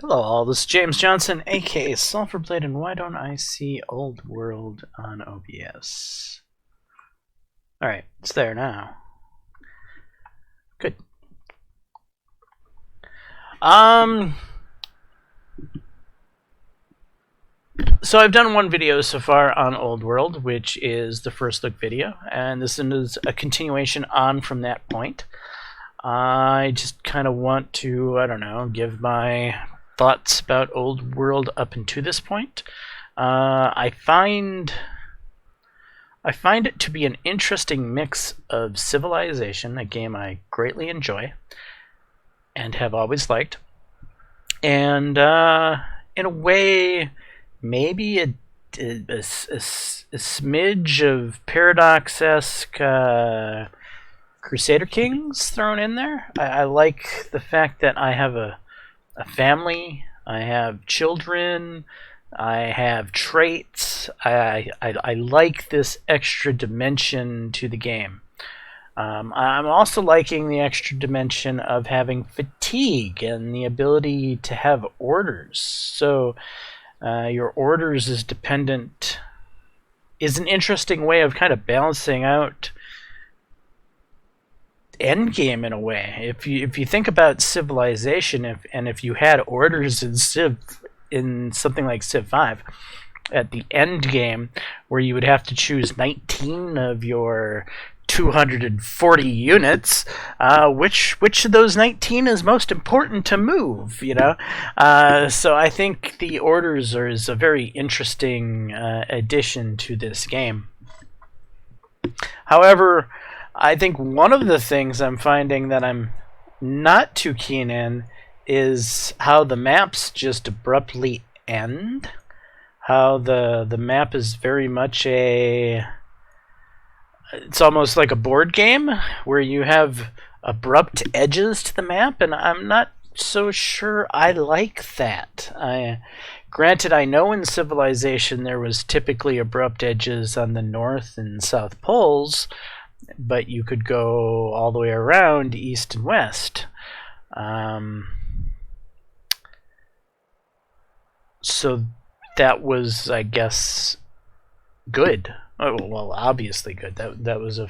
Hello all, this is James Johnson, aka Sulfurblade, and why don't I see Old World on OBS? Alright, it's there now. Good. So I've done one video so far on Old World, which is the first look video, and this is a continuation on from that point. I just kind of want to, I don't know, give my thoughts about Old World up until this point. I find it to be an interesting mix of Civilization, a game I greatly enjoy and have always liked, and in a way, maybe a smidge of Paradox-esque Crusader Kings thrown in there. I like the fact that I have a family, I have children, I have traits. I like this extra dimension to the game. I'm also liking the extra dimension of having fatigue and the ability to have orders. So your orders is an interesting way of kind of balancing out endgame in a way. If you think about Civilization, if you had orders in something like Civ 5 at the end game, where you would have to choose 19 of your 240 units, which of those 19 is most important to move, you know? So I think the orders is a very interesting addition to this game. However, I think one of the things I'm finding that I'm not too keen in is how the maps just abruptly end. How the map is very much it's almost like a board game where you have abrupt edges to the map, and I'm not so sure I like that. Granted, I know in Civilization there was typically abrupt edges on the north and south poles, but you could go all the way around east and west. So that was, I guess, good. Oh, well, obviously good. That was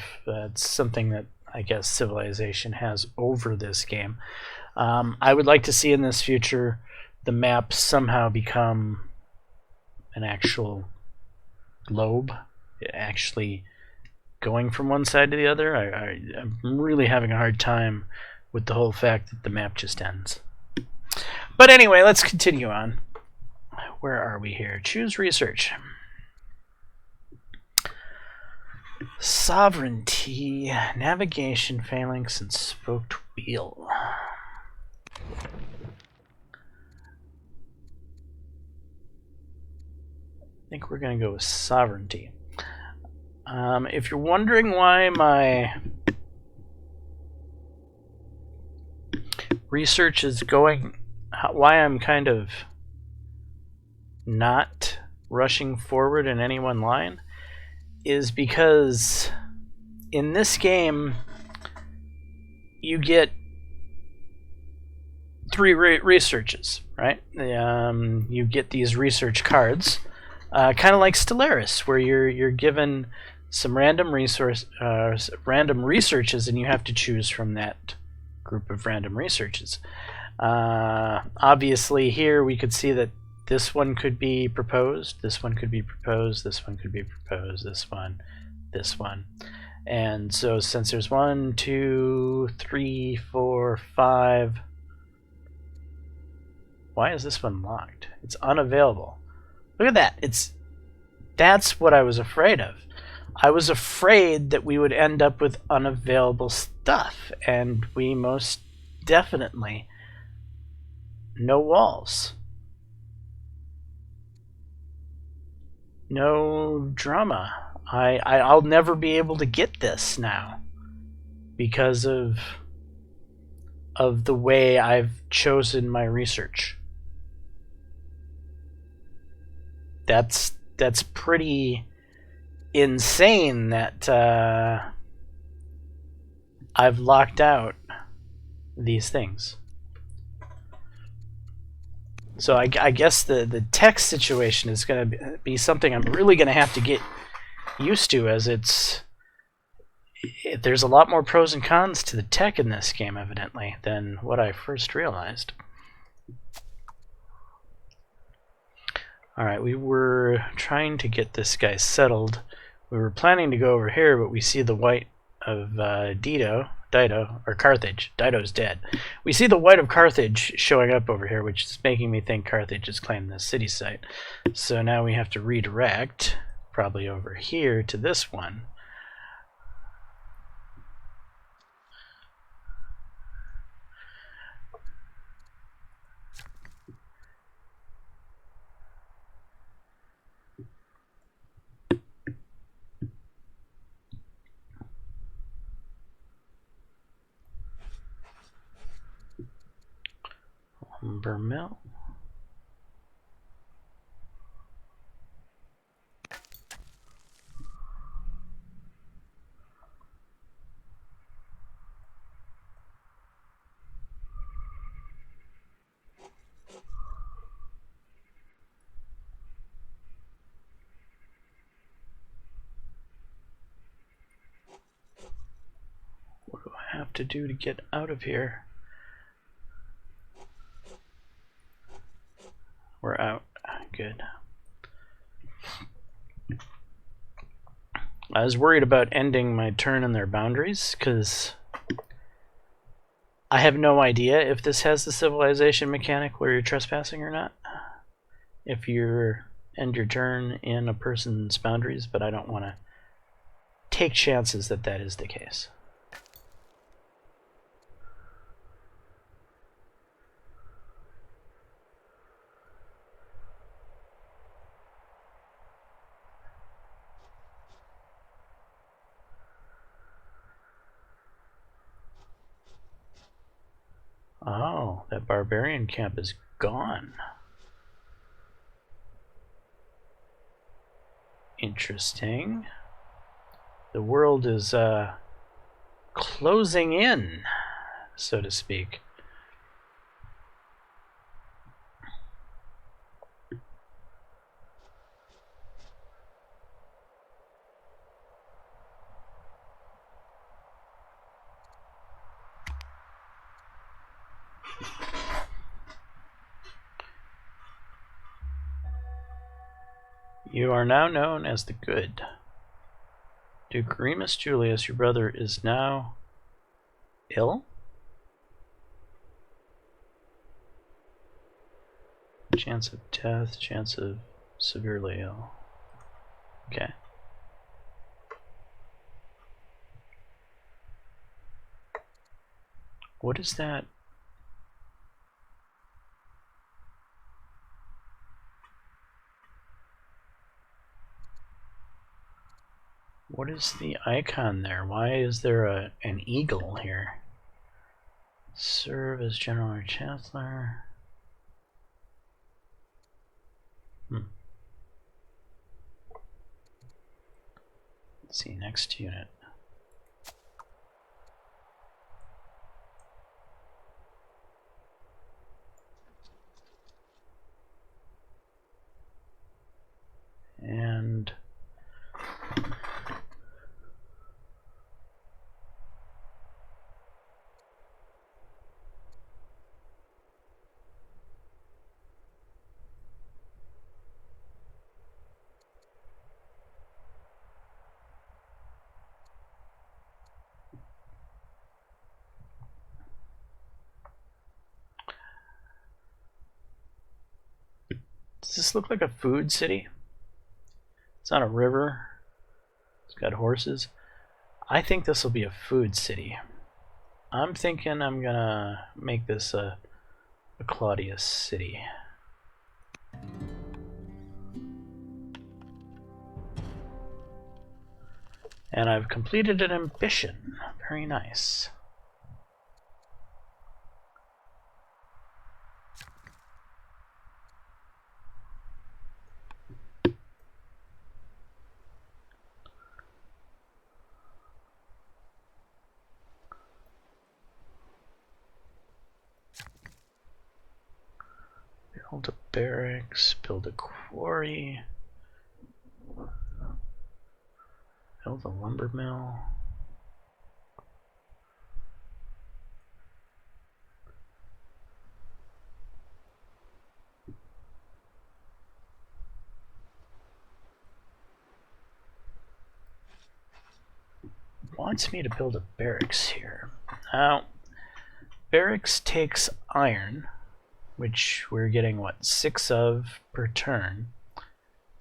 something that I guess Civilization has over this game. I would like to see in this future the maps somehow become an actual globe, actually going from one side to the other. I'm really having a hard time with the whole fact that the map just ends. But anyway, let's continue on. Where are we here? Choose research. Sovereignty, navigation, phalanx, and spoked wheel. I think we're going to go with sovereignty. If you're wondering why my research is going, why I'm kind of not rushing forward in any one line, is because in this game you get 3 researches, right? You get these research cards, kind of like Stellaris, where you're given some random researches, and you have to choose from that group of random researches. Obviously, here we could see that this one could be proposed, this one could be proposed, this one could be proposed, this one. And so since there's 1, 2, 3, 4, 5... Why is this one locked? It's unavailable. Look at that. That's what I was afraid of. I was afraid that we would end up with unavailable stuff, and we most definitely no walls. No drama. I'll never be able to get this now because of the way I've chosen my research. That's pretty insane that I've locked out these things. So I guess the text situation is going to be something I'm really going to have to get used to, as there's a lot more pros and cons to the tech in this game, evidently, than what I first realized. Alright, we were trying to get this guy settled. We were planning to go over here, but we see the white of Dido, or Carthage. Dido's dead. We see the white of Carthage showing up over here, which is making me think Carthage has claimed this city site. So now we have to redirect, probably over here, to this one. Lumber mill. What do I have to do to get out of here? We're out. Good. I was worried about ending my turn in their boundaries, because I have no idea if this has the civilization mechanic where you're trespassing or not. If you end your turn in a person's boundaries, but I don't want to take chances that that is the case. Oh, that barbarian camp is gone. Interesting. The world is closing in, so to speak. You are now known as the Good. Duke Remus Julius, your brother, is now ill? Chance of death, chance of severely ill. Okay. What is that? What is the icon there? Why is there an eagle here? Serve as General or Chancellor. Let's see, next unit. And does this look like a food city? It's on a river. It's got horses. I think this will be a food city. I'm thinking I'm gonna make this a Claudius city. And I've completed an ambition. Very nice. Build a barracks, build a quarry, build a lumber mill. Wants me to build a barracks here. Now, barracks takes iron, which we're getting, what, 6 of per turn.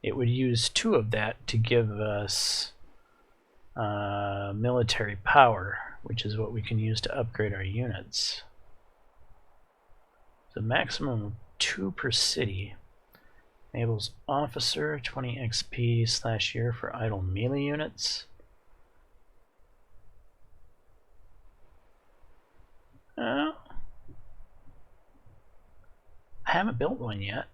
It would use 2 of that to give us military power, which is what we can use to upgrade our units. The maximum of 2 per city. Enables officer 20 XP / year for idle melee units. I haven't built one yet.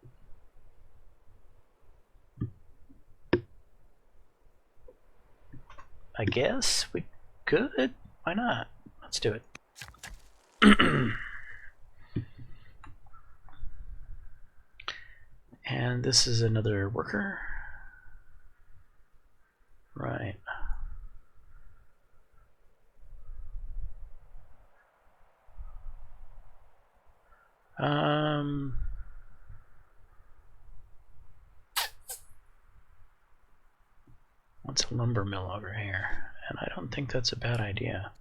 I guess we could. Why not? Let's do it. And this is another worker. Right. What's a lumber mill over here? And I don't think that's a bad idea.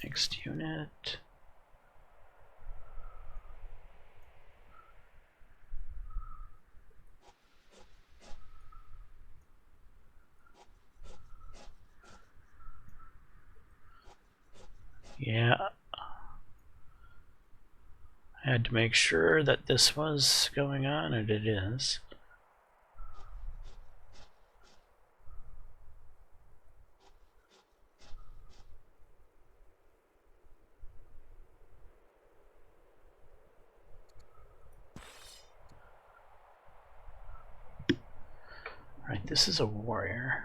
Next unit. Yeah. I had to make sure that this was going on, and it is. Right, this is a warrior.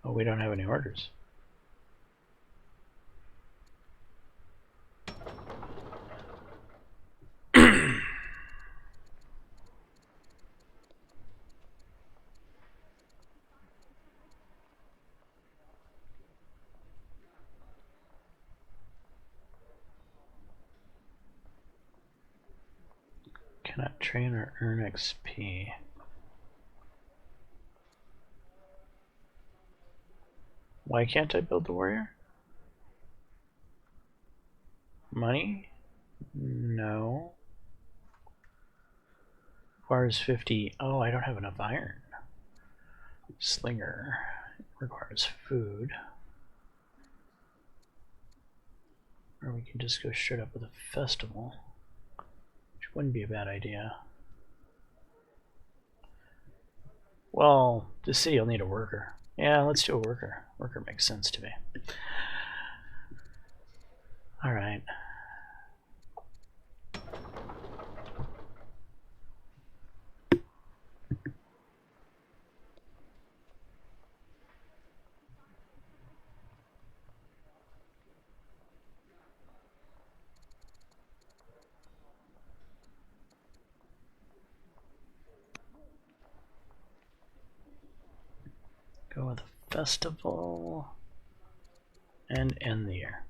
Oh, we don't have any orders. Cannot train or earn XP. Why can't I build the warrior? Money? No. Requires 50. Oh, I don't have enough iron. Slinger requires food. Or we can just go straight up with a festival, which wouldn't be a bad idea. Well, the city will need a worker. Yeah, let's do a worker. Worker makes sense to me. All right. Go with a festival and end the year.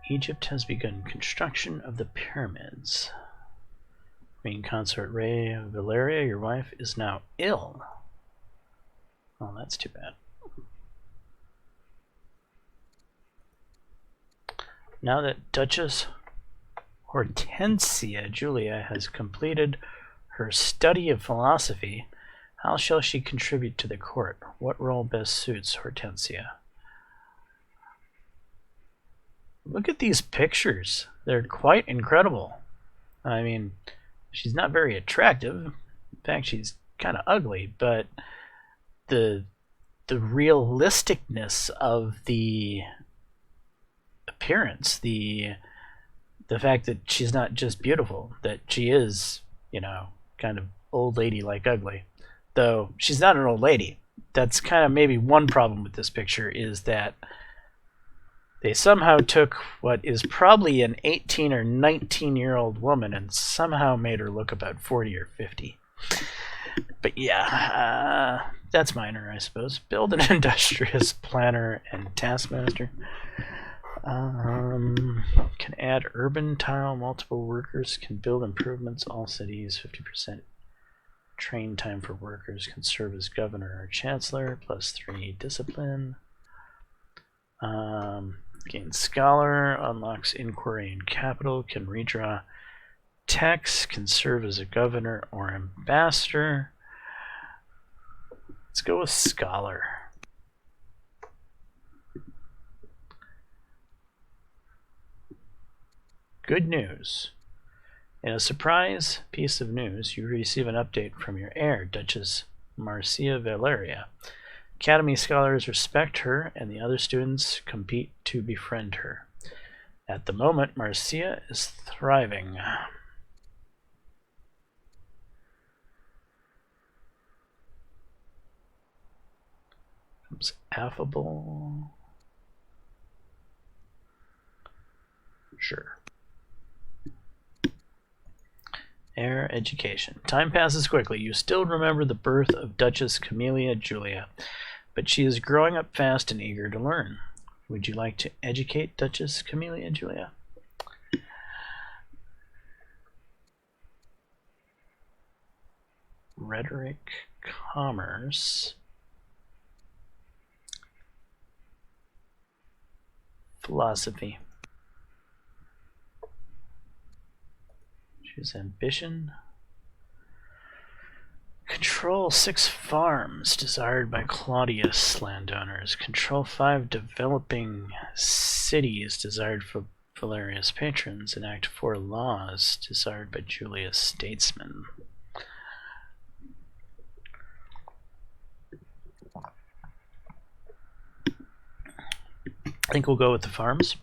Egypt has begun construction of the pyramids. Queen Consort Ray of Valeria, your wife, is now ill. Oh, that's too bad. Now that Duchess Hortensia Julia has completed her study of philosophy. How shall she contribute to the court? What role best suits Hortensia? Look at these pictures. They're quite incredible. I mean, she's not very attractive. In fact, she's kind of ugly, but the realisticness of the appearance, the fact that she's not just beautiful, that she is, you know, kind of old lady like ugly. Though she's not an old lady. That's kind of maybe one problem with this picture, is that they somehow took what is probably an 18 or 19-year-old woman and somehow made her look about 40 or 50. But yeah, that's minor, I suppose. Build an industrious planner and taskmaster. Can add urban tile, multiple workers, can build improvements, all cities, 50% train time for workers, can serve as governor or chancellor, +3 discipline. Gain scholar, unlocks inquiry and capital, can redraw text, can serve as a governor or ambassador. Let's go with scholar. Good news. In a surprise piece of news, you receive an update from your heir, Duchess Marcia Valeria. Academy scholars respect her, and the other students compete to befriend her. At the moment, Marcia is thriving. Comes affable. Sure. Heir education. Time passes quickly. You still remember the birth of Duchess Camellia Julia, but she is growing up fast and eager to learn. Would you like to educate Duchess Camellia Julia? Rhetoric, commerce, philosophy. Choose ambition. Control 6 farms desired by Claudius landowners. Control 5 developing cities desired for Valerius patrons. Enact 4 laws desired by Julius statesmen. I think we'll go with the farms,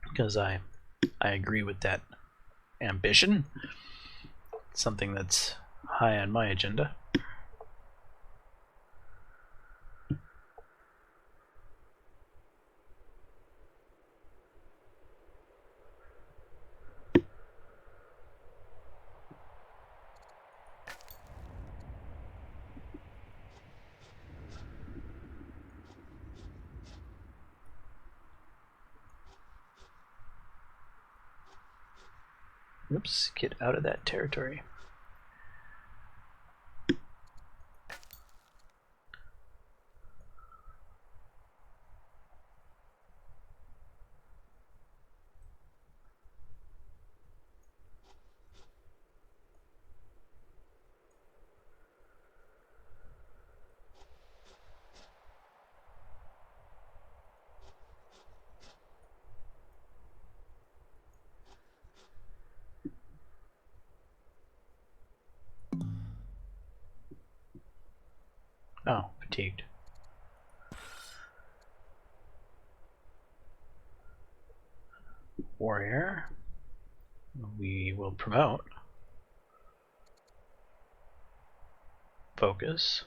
because I agree with that ambition. Something that's high on my agenda. Oops, get out of that territory. Oh, fatigued. Warrior. We will promote. Focus.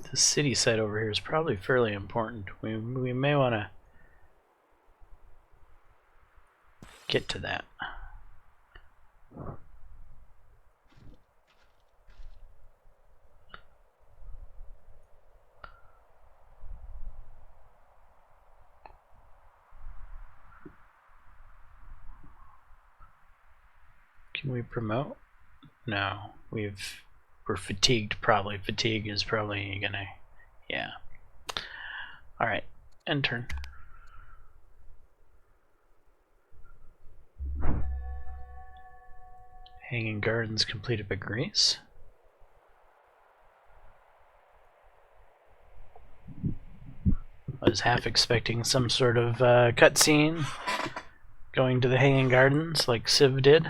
The city site over here is probably fairly important. We may want to get to that. Can we promote? No, we're fatigued. Probably fatigue is probably gonna, yeah. All right, end turn. Hanging Gardens completed by Greece. I was half expecting some sort of cutscene going to the Hanging Gardens like Civ did.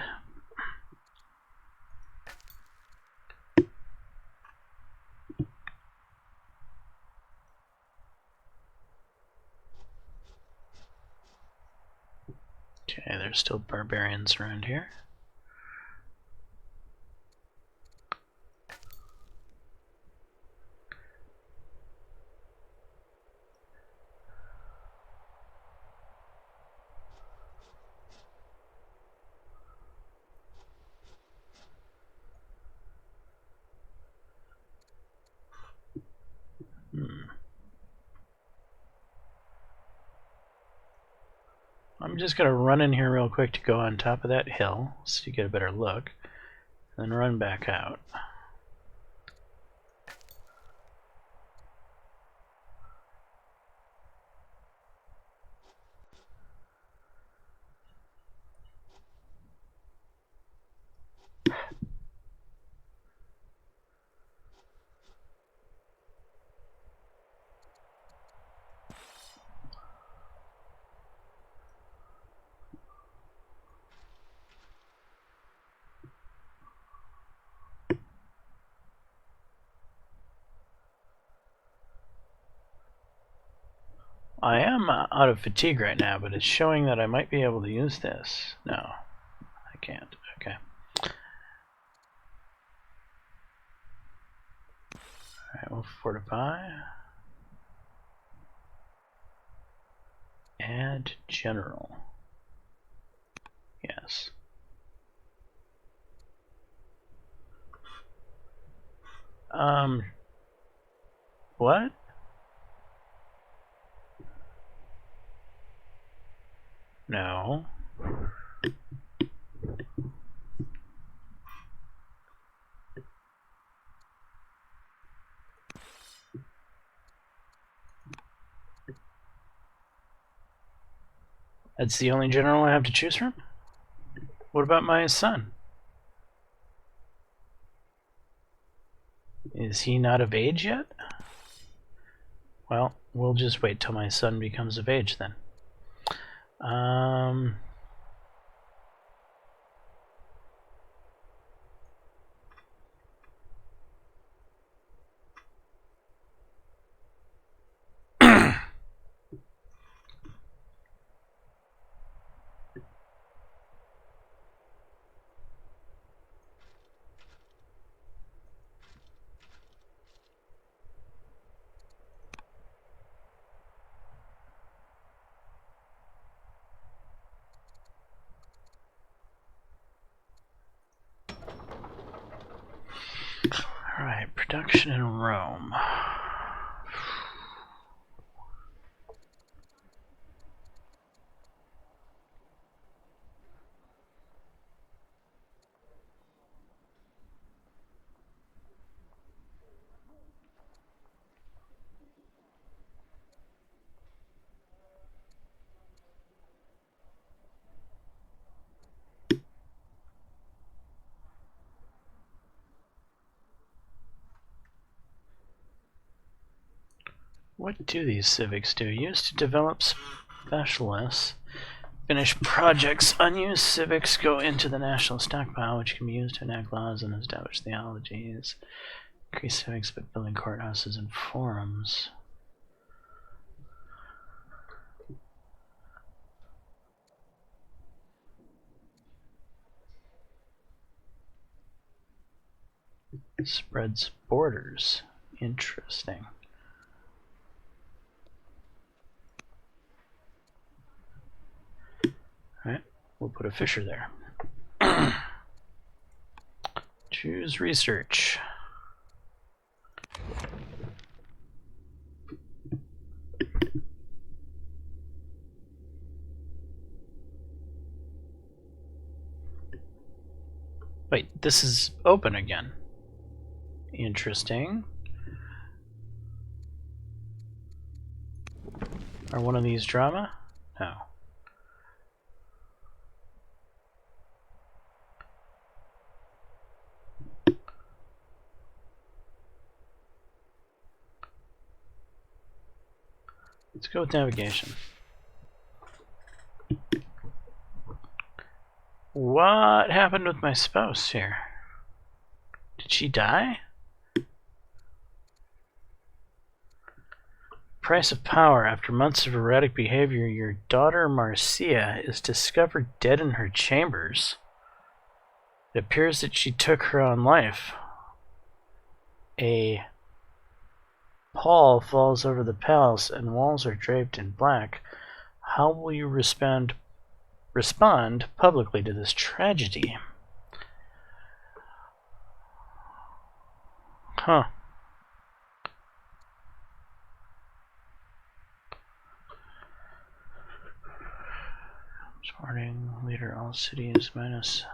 Okay, there's still barbarians around here. I'm just going to run in here real quick to go on top of that hill so you get a better look, and then run back out. I am out of fatigue right now, but it's showing that I might be able to use this. No, I can't. Okay. Alright, we'll fortify. Add general. Yes. What? No. That's the only general I have to choose from? What about my son? Is he not of age yet? Well, we'll just wait till my son becomes of age then. Alright, production in Rome. What do these civics do? Used to develop specialists. Finish projects. Unused civics go into the national stockpile, which can be used to enact laws and establish theologies. Increase civics by building courthouses and forums. Spreads borders. Interesting. Alright, we'll put a fisher there. Choose research. Wait, this is open again. Interesting. Are one of these drama? No. Let's go with navigation. What happened with my spouse here? Did she die? Price of power. After months of erratic behavior, your daughter Marcia is discovered dead in her chambers. It appears that she took her own life. A pall falls over the palace and walls are draped in black. How will you respond publicly to this tragedy? Huh. Warning, leader, all cities minus.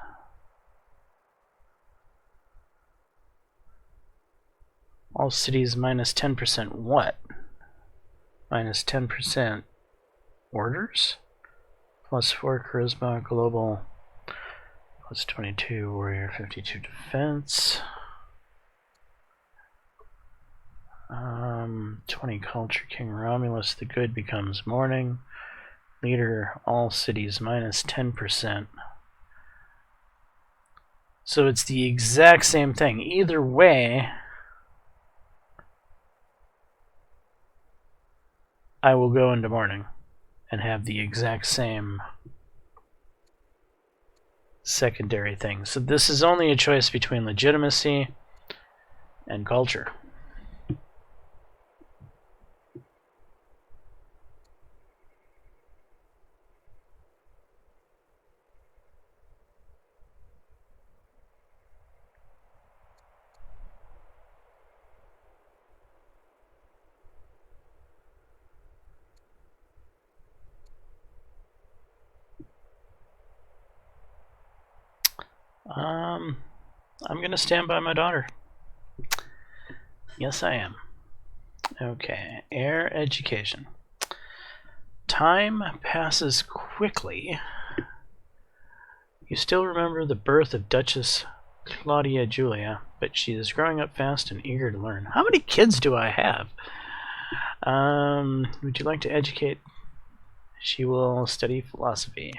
All cities minus 10% what? Minus 10% orders? Plus 4 charisma, global. Plus 22 warrior, 52 defense. 20 culture, King Romulus the good becomes mourning. Leader, all cities minus 10%. So it's the exact same thing. Either way, I will go into mourning and have the exact same secondary thing. So this is only a choice between legitimacy and culture. I'm gonna stand by my daughter. Yes, I am. Okay, air education. Time passes quickly. You still remember the birth of Duchess Claudia Julia, but she is growing up fast and eager to learn. How many kids do I have? Would you like to educate? She will study philosophy.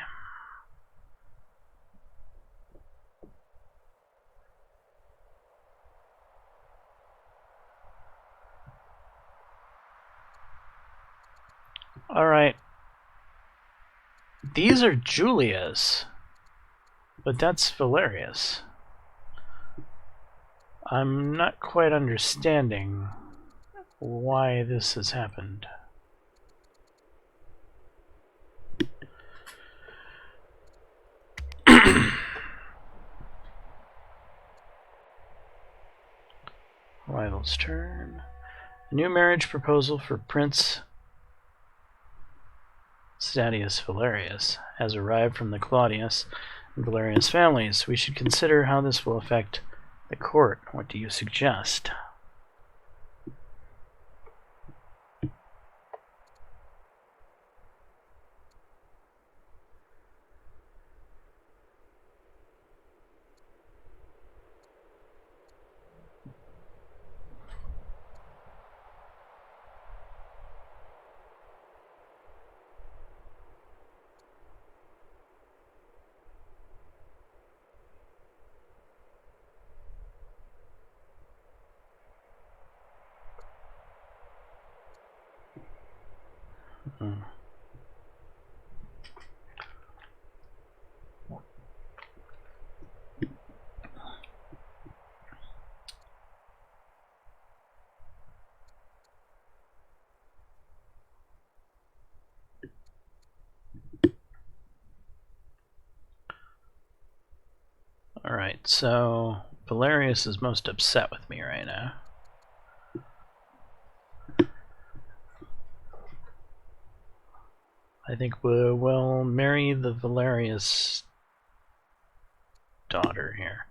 Alright. These are Julia's, but that's Valerius. I'm not quite understanding why this has happened. Rival's turn. A new marriage proposal for Prince Stadius Valerius has arrived from the Claudius and Valerius families. We should consider how this will affect the court. What do you suggest? Alright, so Valerius is most upset with me right now. I think we'll marry the Valerius daughter here.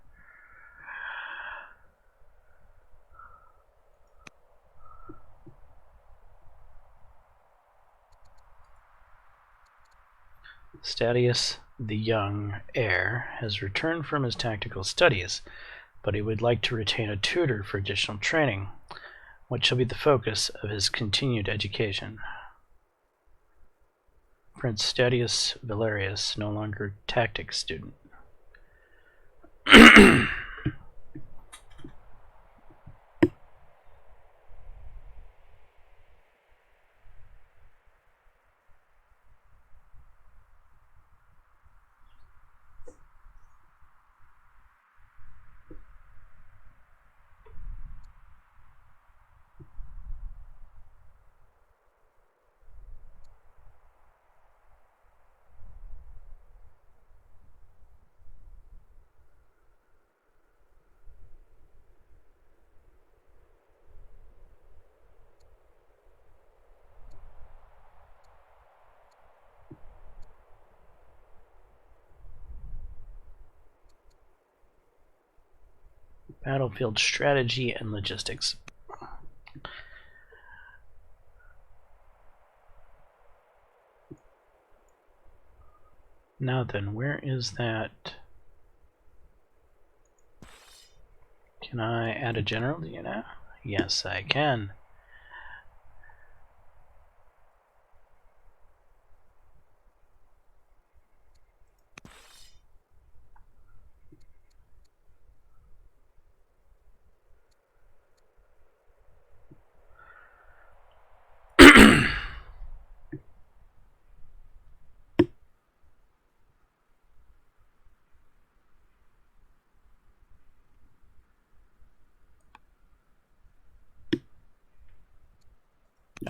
Stadius the young heir has returned from his tactical studies, but he would like to retain a tutor for additional training. What shall be the focus of his continued education? Prince Stadius Valerius, no longer tactics student. Battlefield strategy and logistics. Now then, where is that? Can I add a general, do you know? Yes, I can.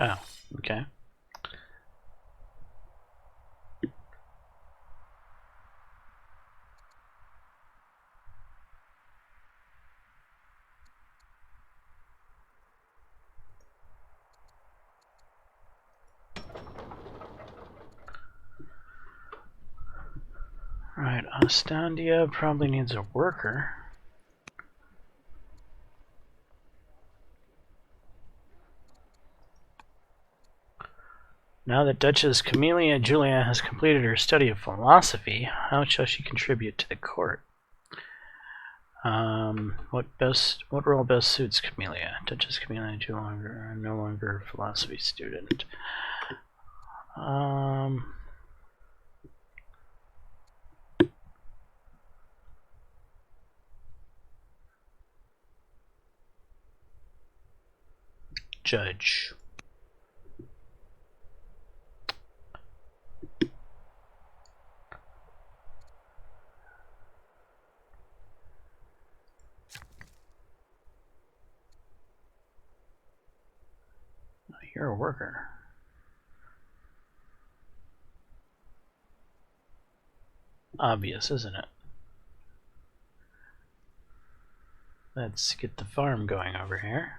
Oh, okay. Alright, Ostandia probably needs a worker. Now that Duchess Camelia Julia has completed her study of philosophy, how shall she contribute to the court? What role best suits Camelia? Duchess Camelia no longer a philosophy student. Judge. You're a worker. Obvious, isn't it? Let's get the farm going over here.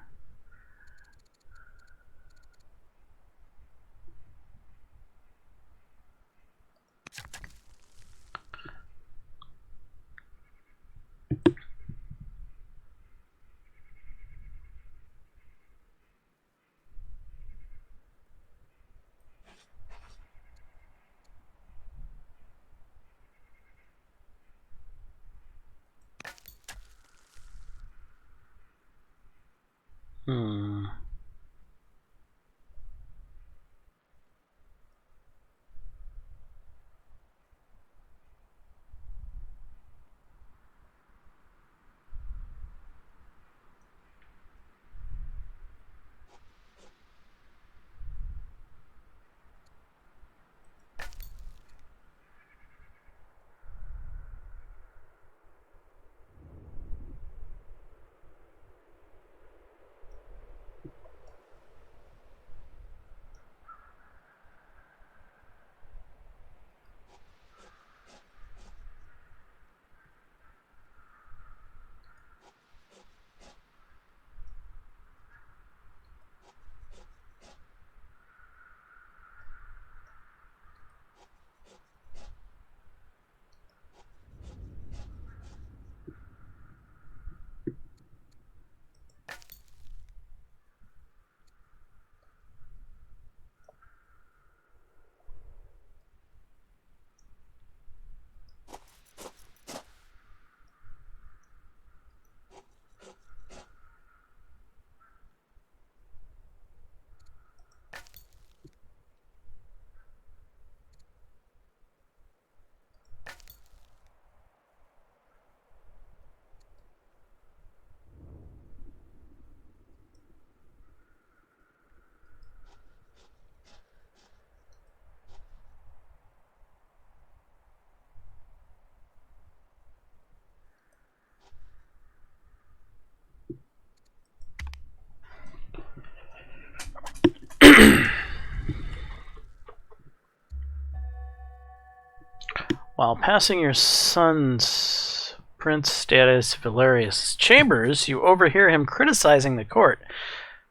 While passing your son's Prince Statius Valerius' chambers, you overhear him criticizing the court,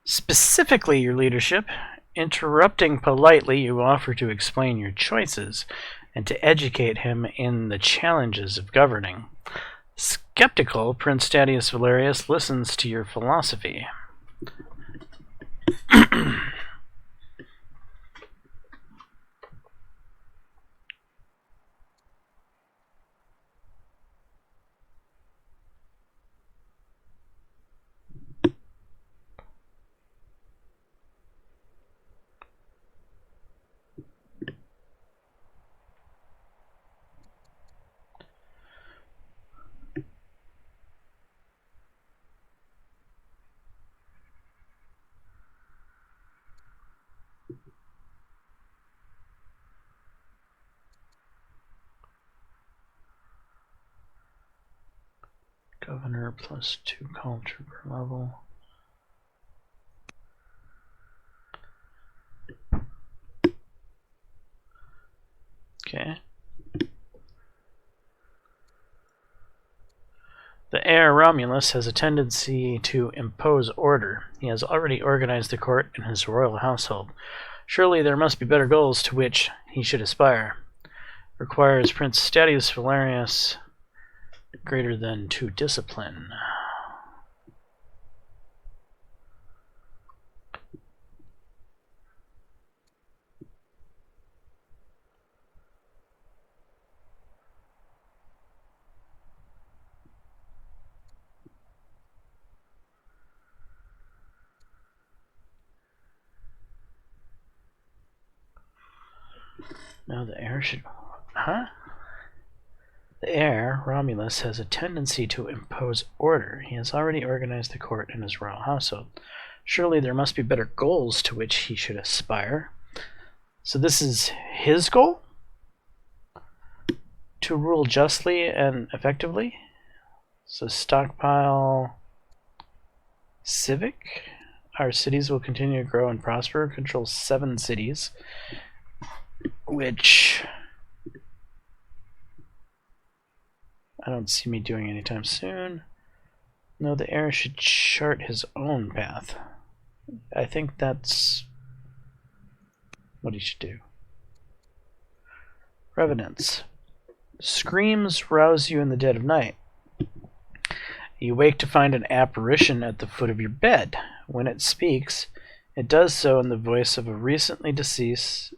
specifically your leadership. Interrupting politely, you offer to explain your choices and to educate him in the challenges of governing. Skeptical, Prince Statius Valerius listens to your philosophy. Governor plus 2 culture per level. Okay. The heir Romulus has a tendency to impose order. He has already organized the court in his royal household. Surely there must be better goals to which he should aspire. Requires Prince Statius Valerius greater than 2 discipline. Now the heir should... Huh? The heir, Romulus, has a tendency to impose order. He has already organized the court in his royal household. Surely there must be better goals to which he should aspire. So this is his goal? To rule justly and effectively? So stockpile... Civic? Our cities will continue to grow and prosper. Control 7 cities. Which... I don't see me doing anytime soon. No, the heir should chart his own path. I think that's what he should do. Revenants. Screams rouse you in the dead of night. You wake to find an apparition at the foot of your bed. When it speaks, it does so in the voice of the recently deceased.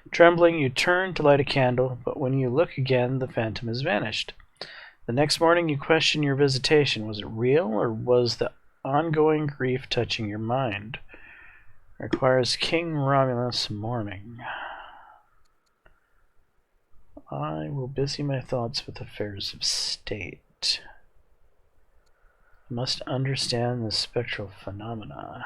Trembling, you turn to light a candle, but when you look again, the phantom has vanished. The next morning, you question your visitation. Was it real, or was the ongoing grief touching your mind? Requires King Romulus mourning. I will busy my thoughts with affairs of state. I must understand the spectral phenomena.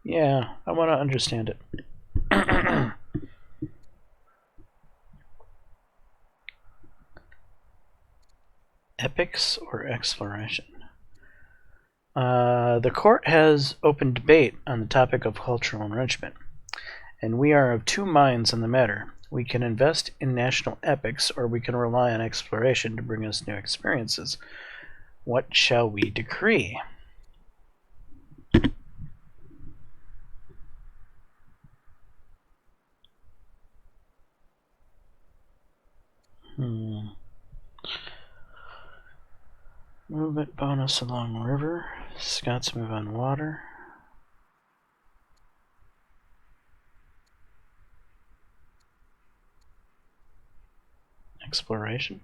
Yeah, I want to understand it. Epics or exploration? The court has open debate on the topic of cultural enrichment, and we are of 2 minds on the matter. We can invest in national epics, or we can rely on exploration to bring us new experiences. What shall we decree? Movement bonus along river. Scots move on water. Exploration.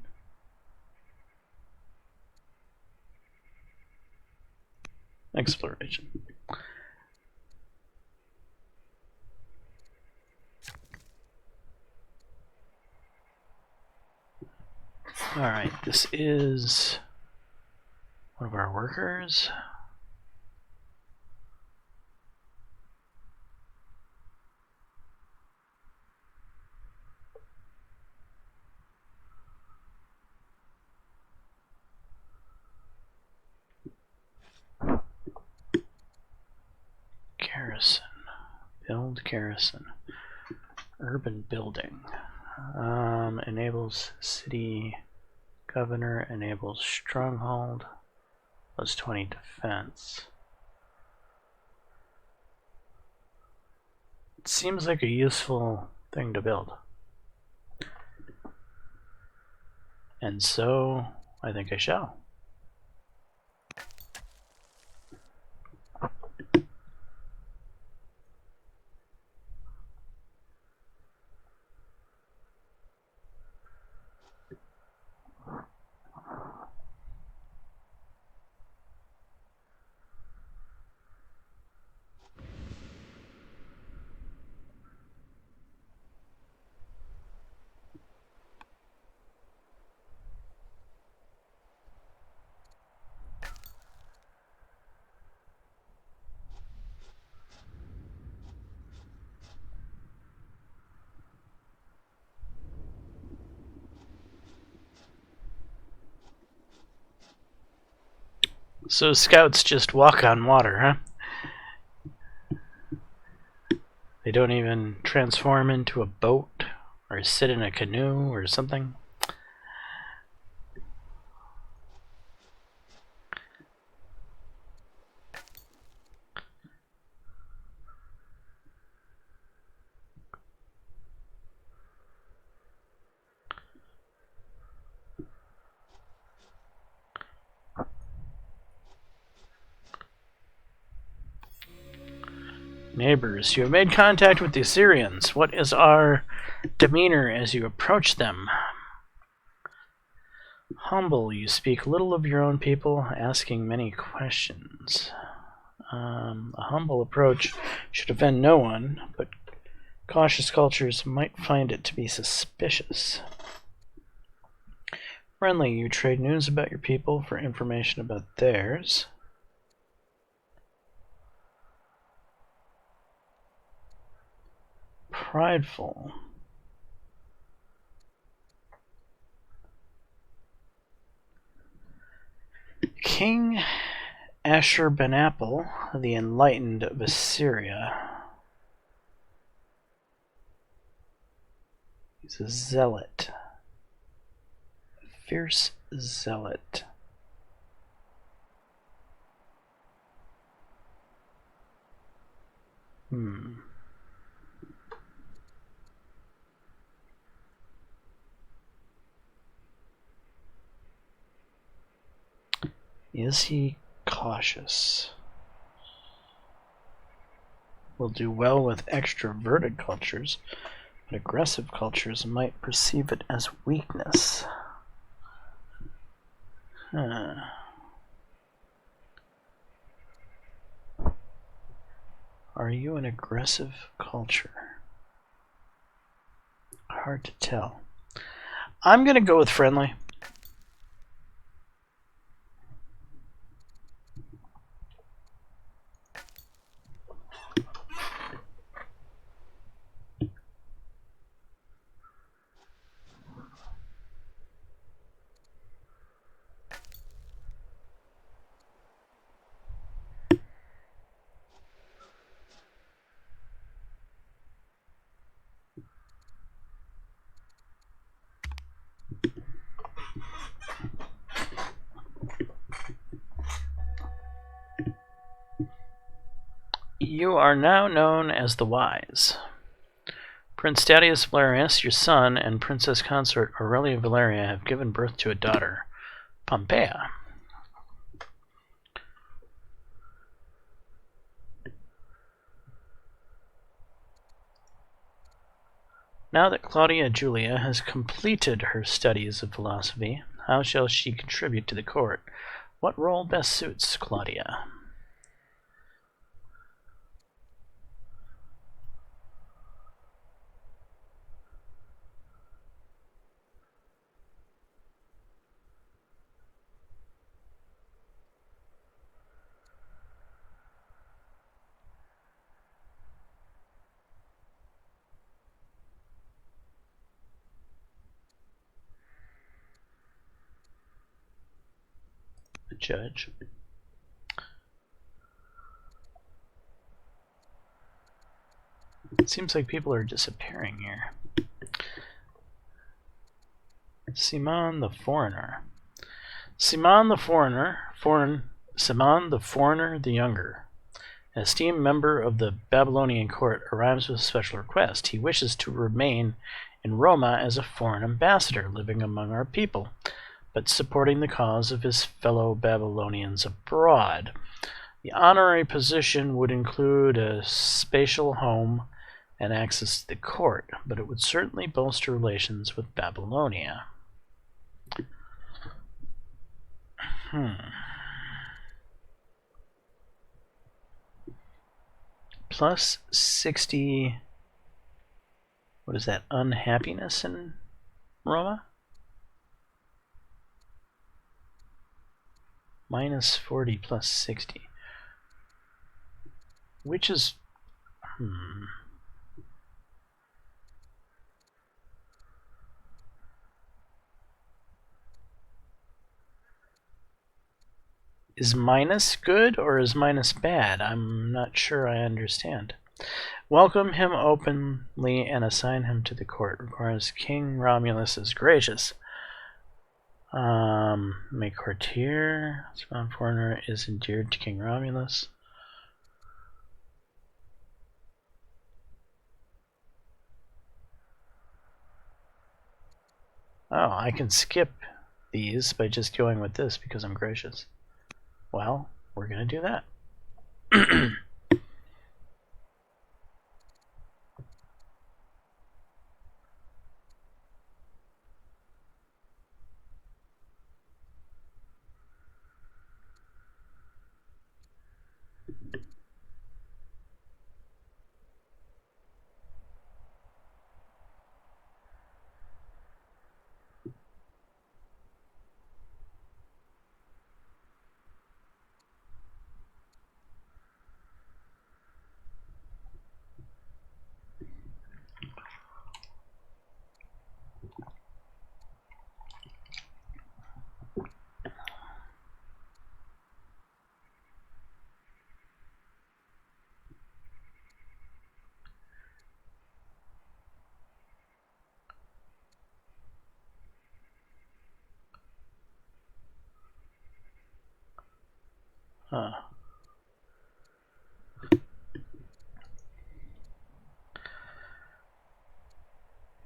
Exploration. Alright, this is one of our workers. Field garrison. Urban building. Enables city governor. Enables stronghold. Plus 20 defense. It seems like a useful thing to build. And so, I think I shall. So scouts just walk on water, huh? They don't even transform into a boat or sit in a canoe or something? Neighbors, you have made contact with the Assyrians. What is our demeanor as you approach them? Humble, you speak little of your own people, asking many questions. A humble approach should offend no one, but cautious cultures might find it to be suspicious. Friendly, you trade news about your people for information about theirs. Prideful. King Ashurbanipal, the Enlightened of Assyria. He's a zealot. A fierce zealot. Is he cautious? Will do well with extroverted cultures, but aggressive cultures might perceive it as weakness. Are you an aggressive culture? Hard to tell. I'm going to go with friendly. You are now known as the Wise. Prince Stadius Valerius, your son, and Princess Consort Aurelia Valeria have given birth to a daughter, Pompeia. Now that Claudia Julia has completed her studies of philosophy, how shall she contribute to the court? What role best suits Claudia? A judge. Seems like people are disappearing here. Simon the Foreigner. Simon the Foreigner the Younger, an esteemed member of the Babylonian court, arrives with a special request. He wishes to remain in Roma as a foreign ambassador, living among our people, but supporting the cause of his fellow Babylonians abroad. The honorary position would include a spatial home and access to the court, but it would certainly bolster relations with Babylonia. Plus 60... What is that? Unhappiness in Roma? Minus 40 plus 60. Which is... Is minus good or is minus bad? I'm not sure I understand. Welcome him openly and assign him to the court. Requires King Romulus is gracious. Make courtier. Spawn foreigner is endeared to King Romulus. Oh, I can skip these by just going with this because I'm gracious. Well, we're going to do that.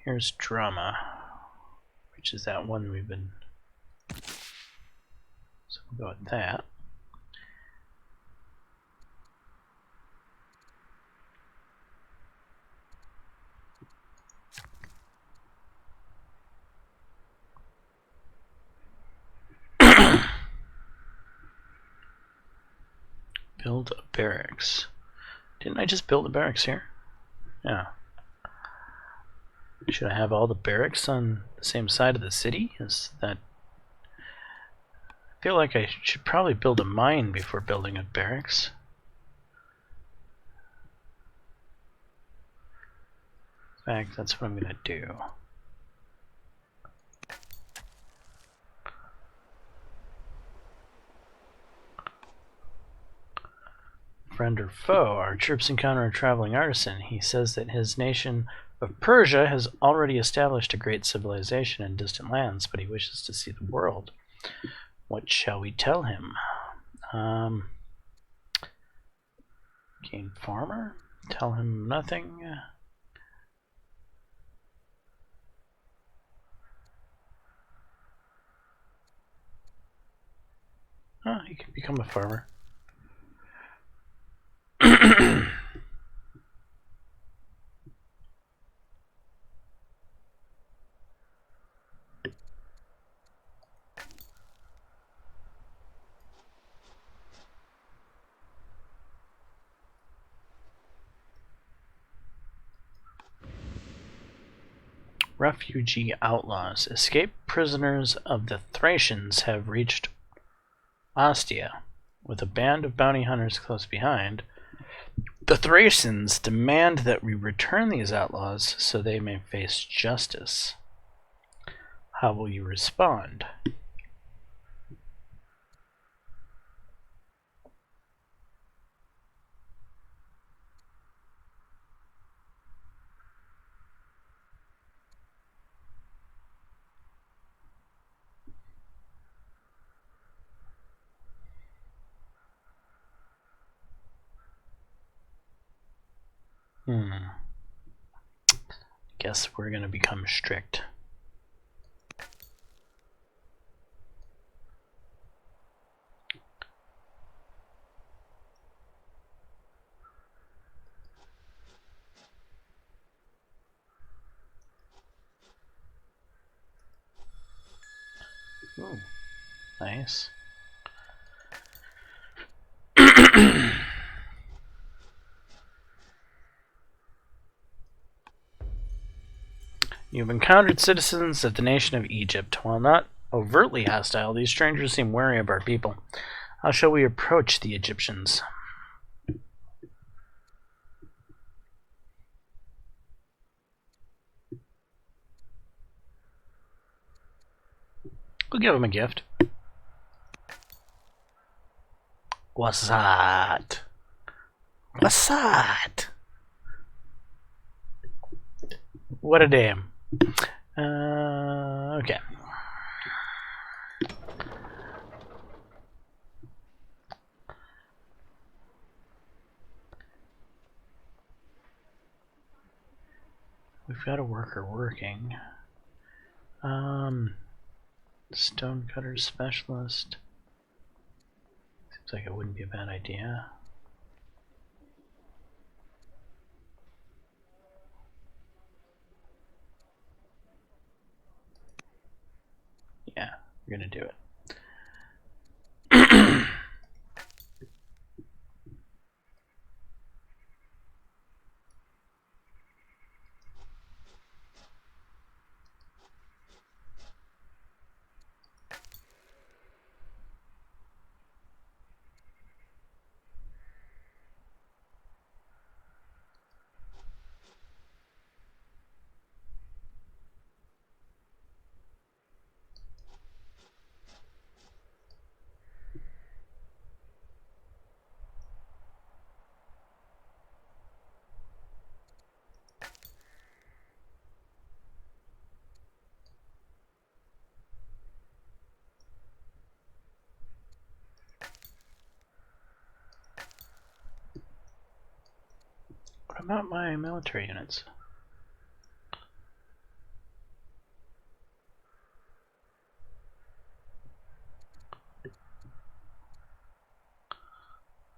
Here's drama, which is that one we've been... So we'll go with that. Build a barracks. Didn't I just build a barracks here? Yeah. Should I have all the barracks on the same side of the city? Is that... I feel like I should probably build a mine before building a barracks. In fact, that's what I'm going to do. Friend or foe, our troops encounter a traveling artisan. He says that his nation of Persia has already established a great civilization in distant lands, but he wishes to see the world. What shall we tell him? Gain farmer? Tell him nothing. Oh, he can become a farmer. Refugee outlaws. Escaped prisoners of the Thracians have reached Ostia, with a band of bounty hunters close behind. The Thracians demand that we return these outlaws so they may face justice. How will you respond? Guess we're gonna become strict. Ooh, nice. You've encountered citizens of the nation of Egypt. While not overtly hostile, these strangers seem wary of our people. How shall we approach the Egyptians? We'll give them a gift. What's that? What's that? What a damn. Okay. We've got a worker working. Stonecutter specialist. Seems like it wouldn't be a bad idea. Yeah, we're gonna do it. What about my military units?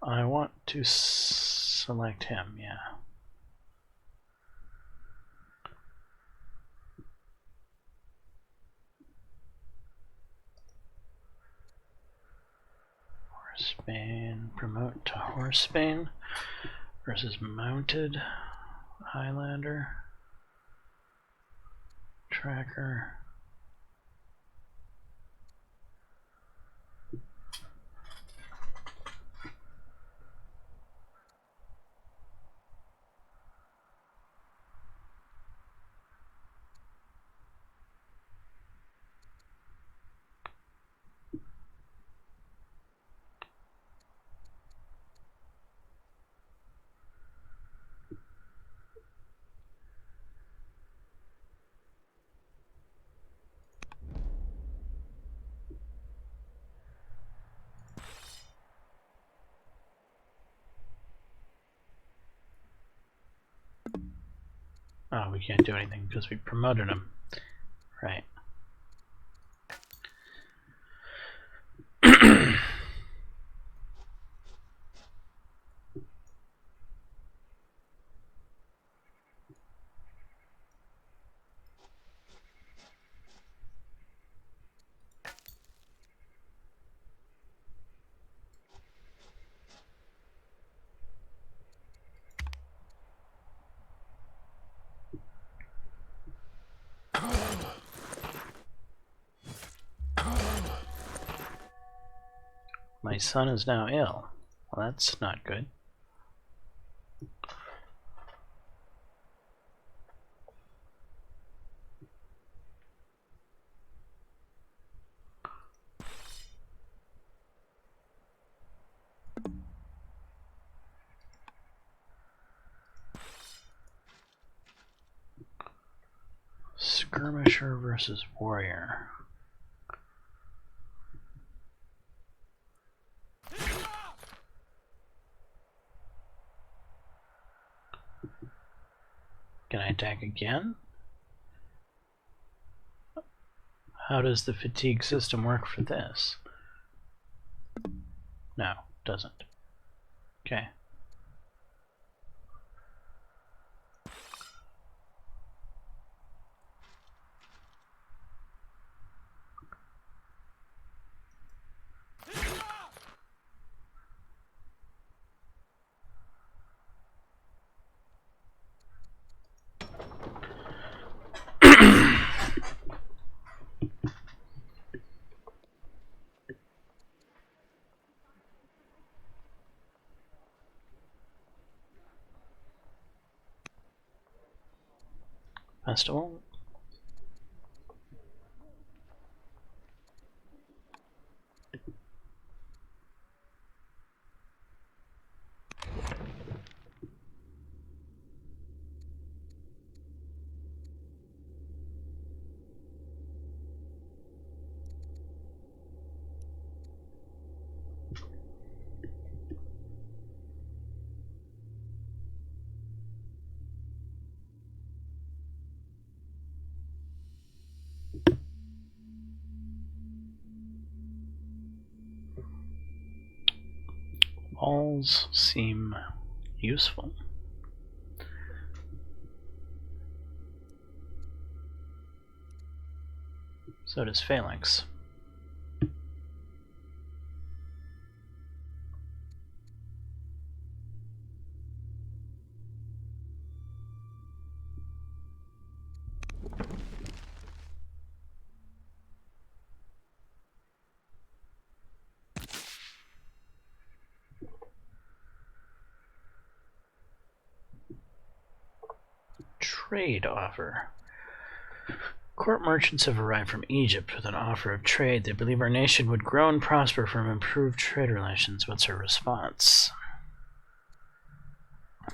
I want to select him, yeah. Horsebane, promote to Horsebane versus Mounted Highlander. Tracker. Oh, we can't do anything because we promoted him. Right. My son is now ill. Well, that's not good. Skirmisher versus warrior. Can I attack again? How does the fatigue system work for this? No, it doesn't. Okay. Festival. Walls seem useful. So does phalanx. Trade offer. Court merchants have arrived from Egypt with an offer of trade. They believe our nation would grow and prosper from improved trade relations. What's our response?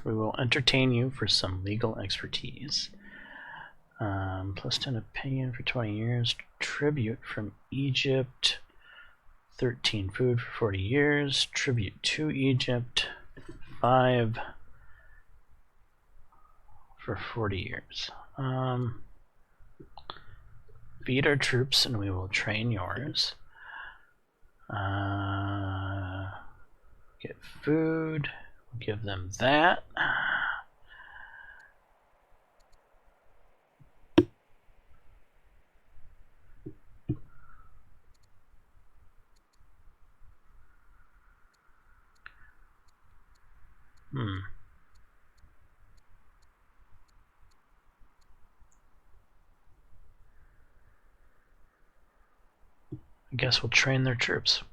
We will entertain you for some legal expertise. Plus 10 opinion for 20 years. Tribute from Egypt. 13 food for 40 years. Tribute to Egypt. 5 for 40 years. Feed our troops and we will train yours. Get food. Give them that. I guess we'll train their troops.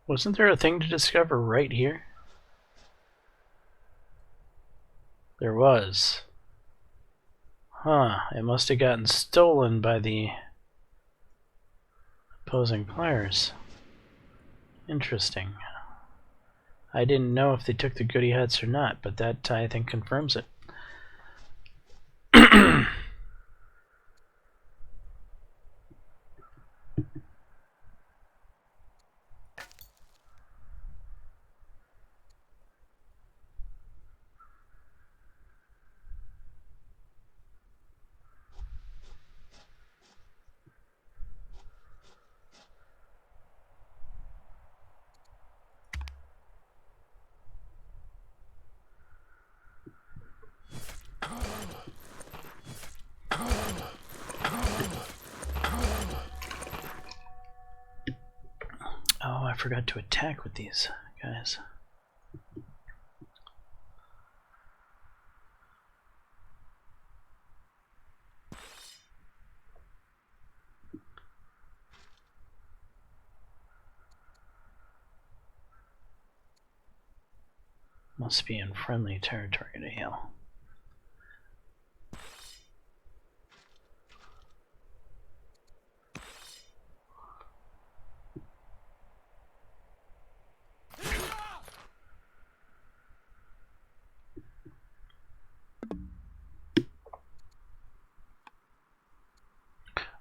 Wasn't there a thing to discover right here? There was. Huh, it must have gotten stolen by the opposing players. Interesting. I didn't know if they took the goody huts or not, but that, I think, confirms it. Oh, I forgot to attack with these guys. Must be in friendly territory to heal.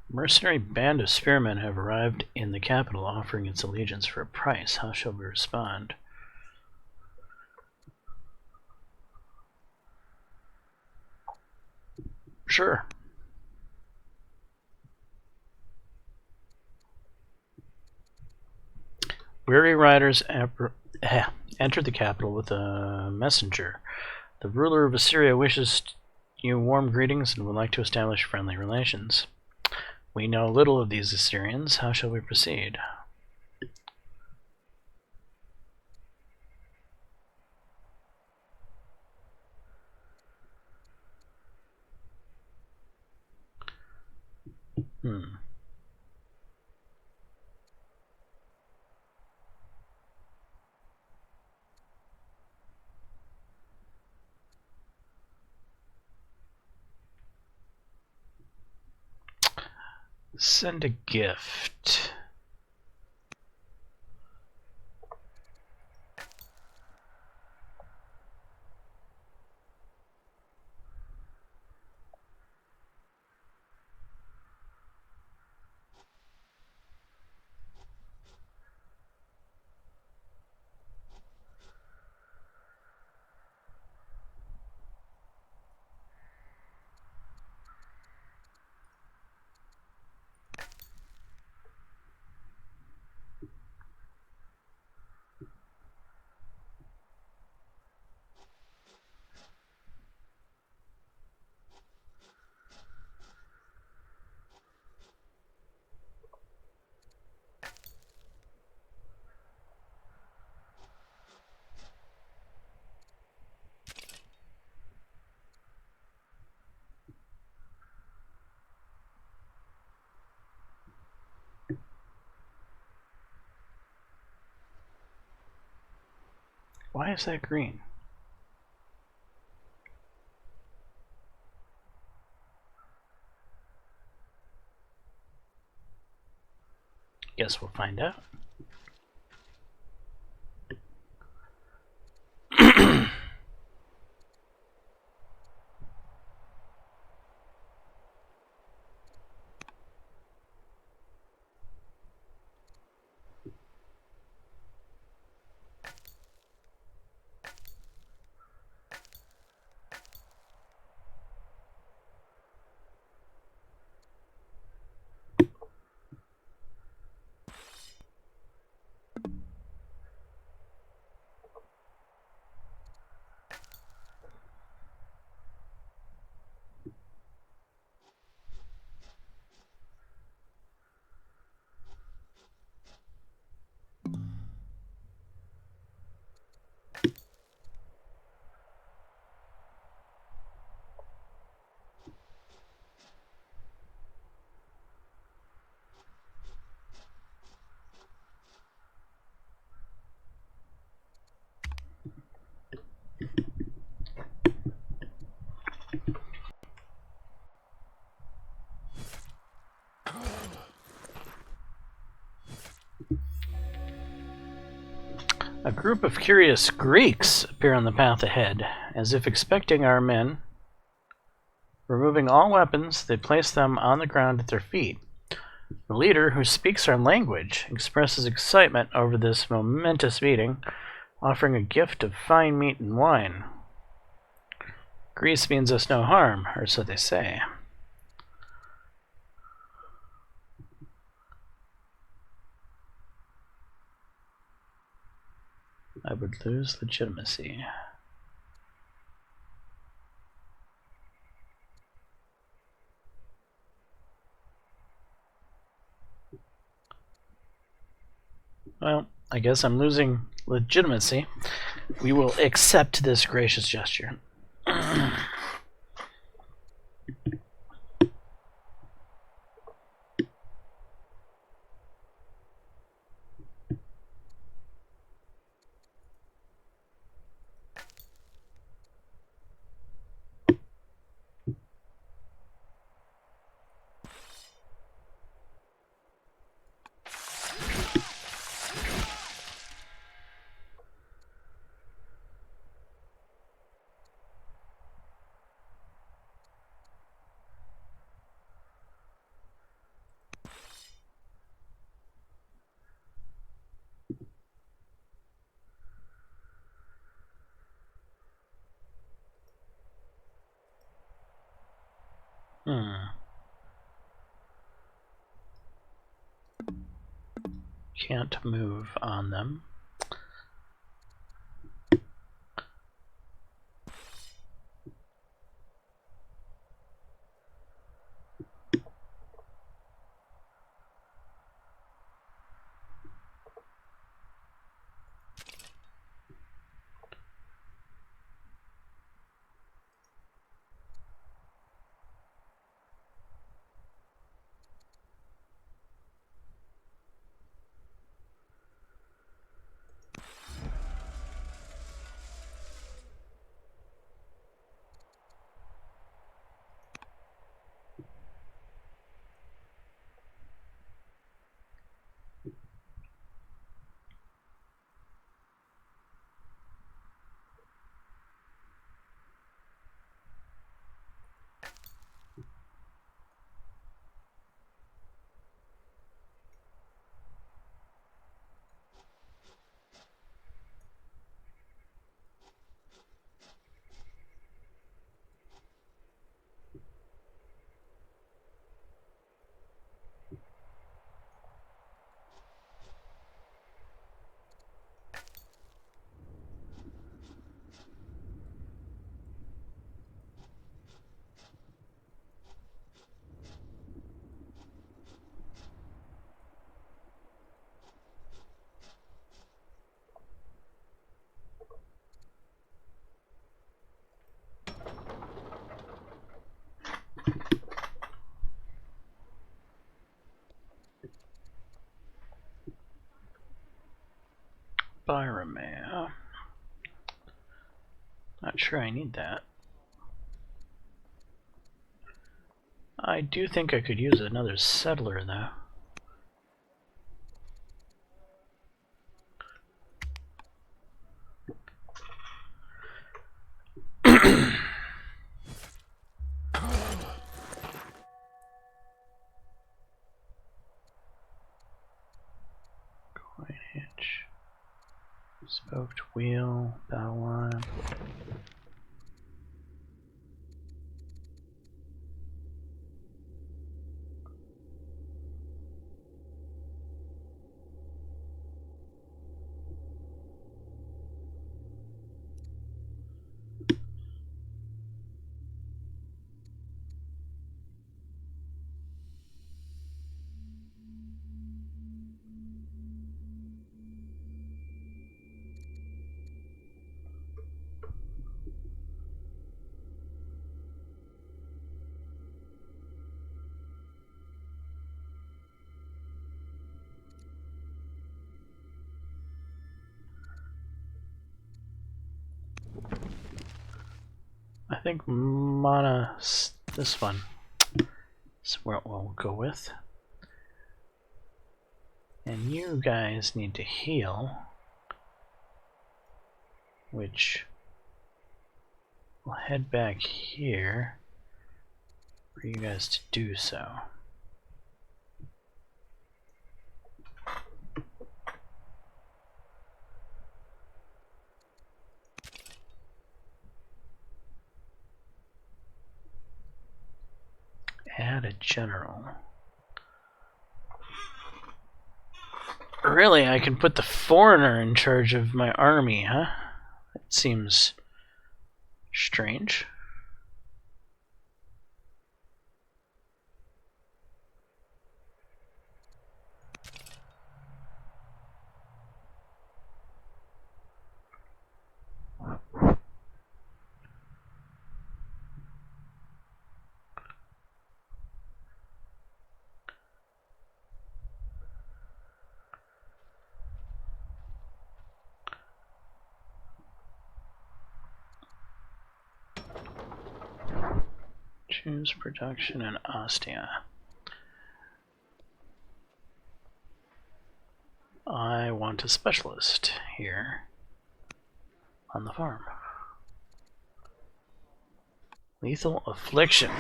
Mercenary band of spearmen have arrived in the capital, offering its allegiance for a price. How shall we respond? Sure. Weary riders entered the capital with a messenger. The ruler of Assyria wishes you warm greetings and would like to establish friendly relations. We know little of these Assyrians. How shall we proceed? Send a gift. Why is that green? Guess we'll find out. group of curious Greeks appear on the path ahead, as if expecting our men. Removing all weapons, they place them on the ground at their feet. The leader, who speaks our language, expresses excitement over this momentous meeting, offering a gift of fine meat and wine. Greece means us no harm, or so they say. I would lose legitimacy. Well, I guess I'm losing legitimacy. We will accept this gracious gesture. Can't move on them. Byromare. Not sure I need that. I do think I could use another settler though. Coin hitch. Spoked wheel, bow line. I think mana, this one is what we'll go with. And you guys need to heal. which will head back here for you guys to do so. Add a general. Really, I can put the foreigner in charge of my army, huh? That seems strange. Choose production in Ostia. I want a specialist here on the farm. Lethal affliction.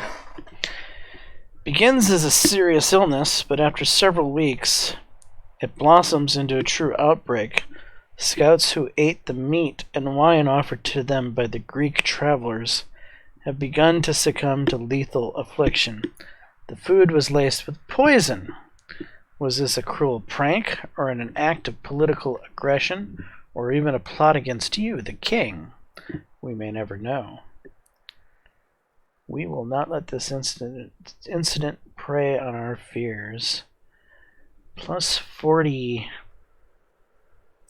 Begins as a serious illness, but after several weeks, it blossoms into a true outbreak. Scouts who ate the meat and wine offered to them by the Greek travelers have begun to succumb to lethal affliction. The food was laced with poison. Was this a cruel prank, or an act of political aggression, or even a plot against you, the king? We may never know. We will not let this incident prey on our fears. Plus 40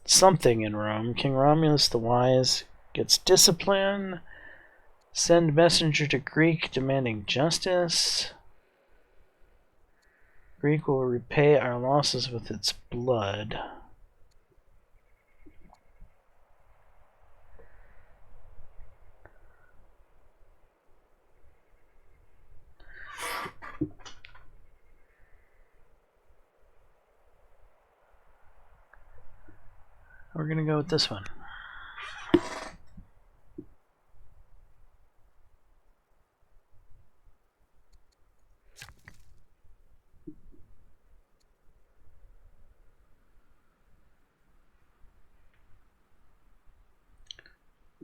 something in Rome. King Romulus the Wise gets discipline. Send messenger to Greek demanding justice. Greek will repay our losses with its blood. We're gonna go with this one.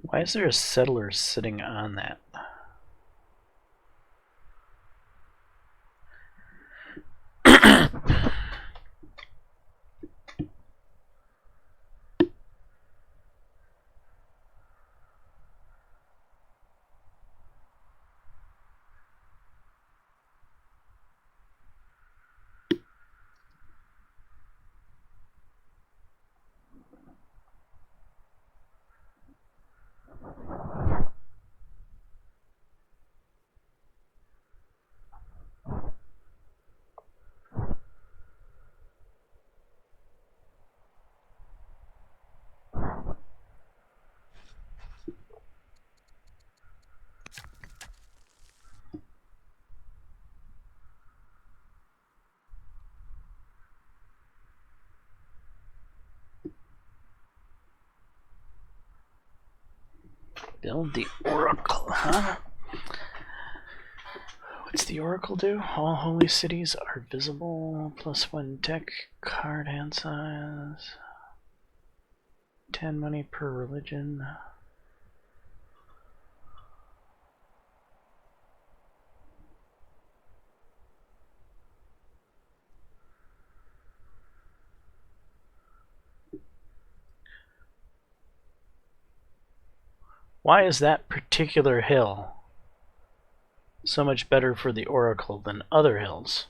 Why is there a settler sitting on that? Build the Oracle, huh? What's the Oracle do? All holy cities are visible. +1 tech, card hand size. 10 money per religion. Why is that particular hill so much better for the Oracle than other hills?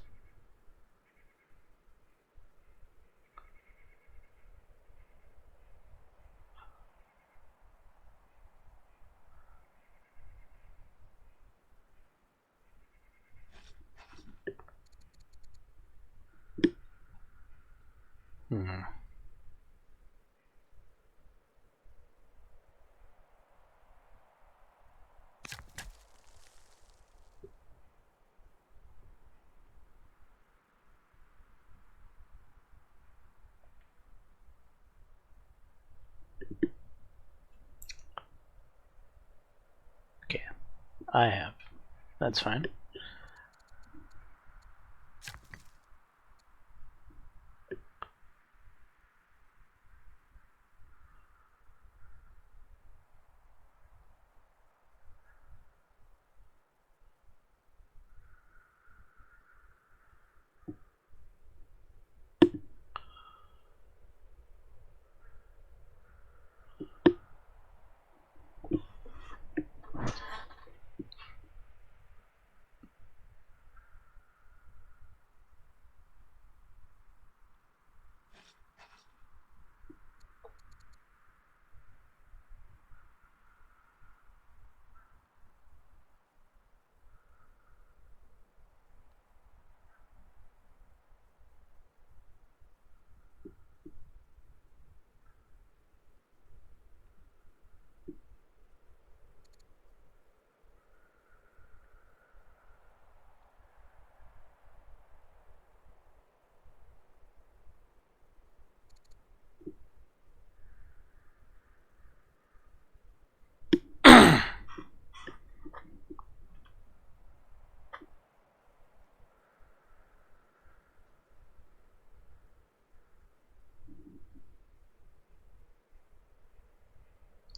I have. That's fine.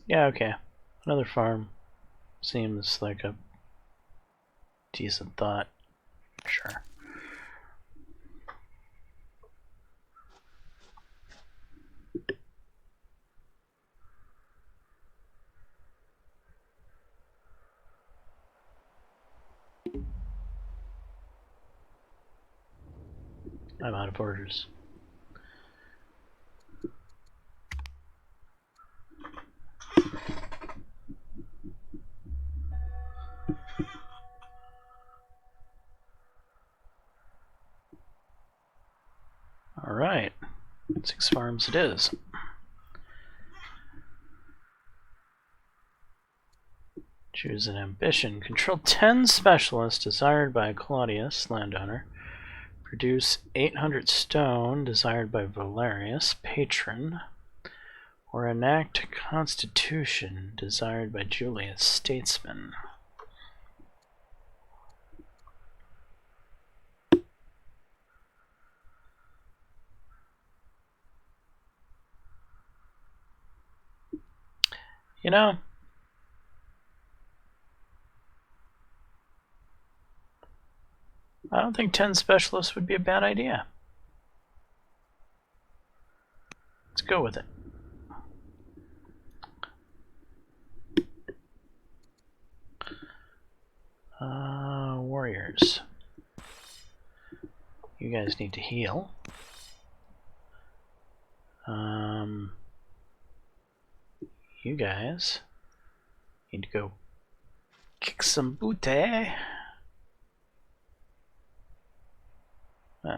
Yeah, okay. Another farm seems like a decent thought. Sure. I'm out of orders. Alright. 6 farms it is. Choose an ambition. Control 10 specialists desired by Claudius, landowner. Produce 800 stone desired by Valerius, patron. Or enact constitution desired by Julius, statesman. You know, I don't think 10 specialists would be a bad idea. Let's go with it. Warriors. You guys need to heal. You guys need to go kick some booty. Oh.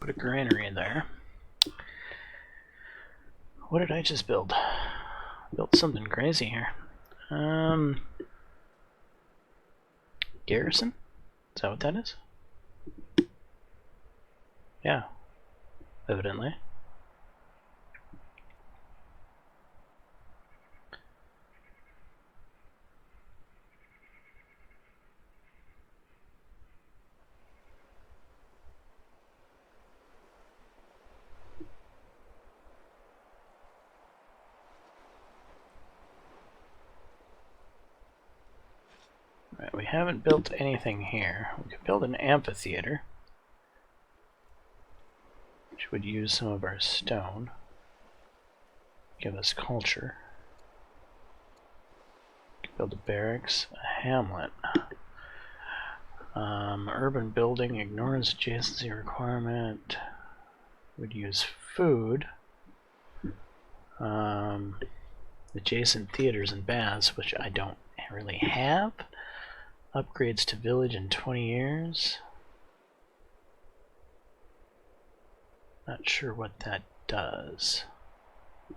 Put a granary in there. What did I just build? Built something crazy here. Garrison? Is that what that is? Yeah, evidently. Right, we haven't built anything here. We could build an amphitheater, which would use some of our stone. Give us culture. Build a barracks, a hamlet. Urban building ignores adjacency requirement. Would use food. Adjacent theaters and baths, which I don't really have. Upgrades to village in 20 years. Not sure what that does.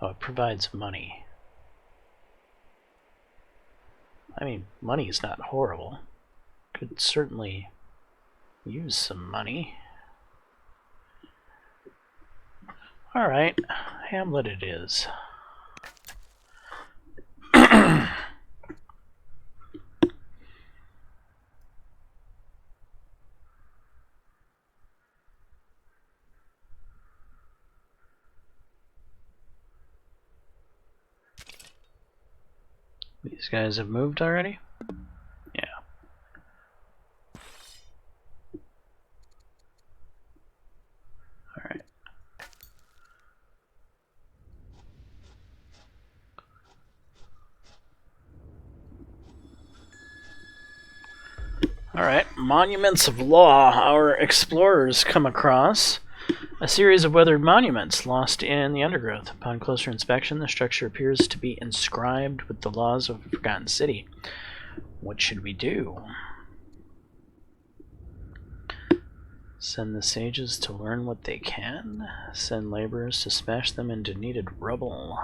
Oh, it provides money. I mean, money is not horrible. Could certainly use some money. Alright, hamlet it is. These guys have moved already? Yeah. Alright. Alright, monuments of law. Our explorers come across a series of weathered monuments lost in the undergrowth. Upon closer inspection, the structure appears to be inscribed with the laws of a forgotten city. What should we do? Send the sages to learn what they can. Send laborers to smash them into needed rubble.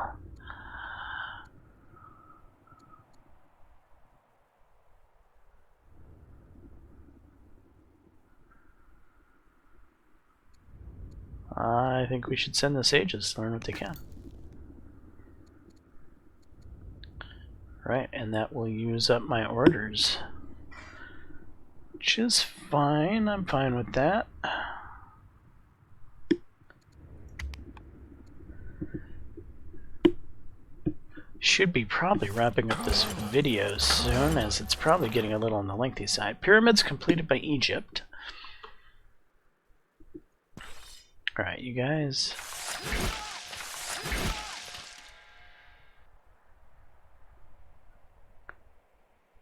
I think we should send the sages to learn what they can. Right, and that will use up my orders. Which is fine, I'm fine with that. Should be probably wrapping up this video soon, as it's probably getting a little on the lengthy side. Pyramids completed by Egypt. Alright, you guys.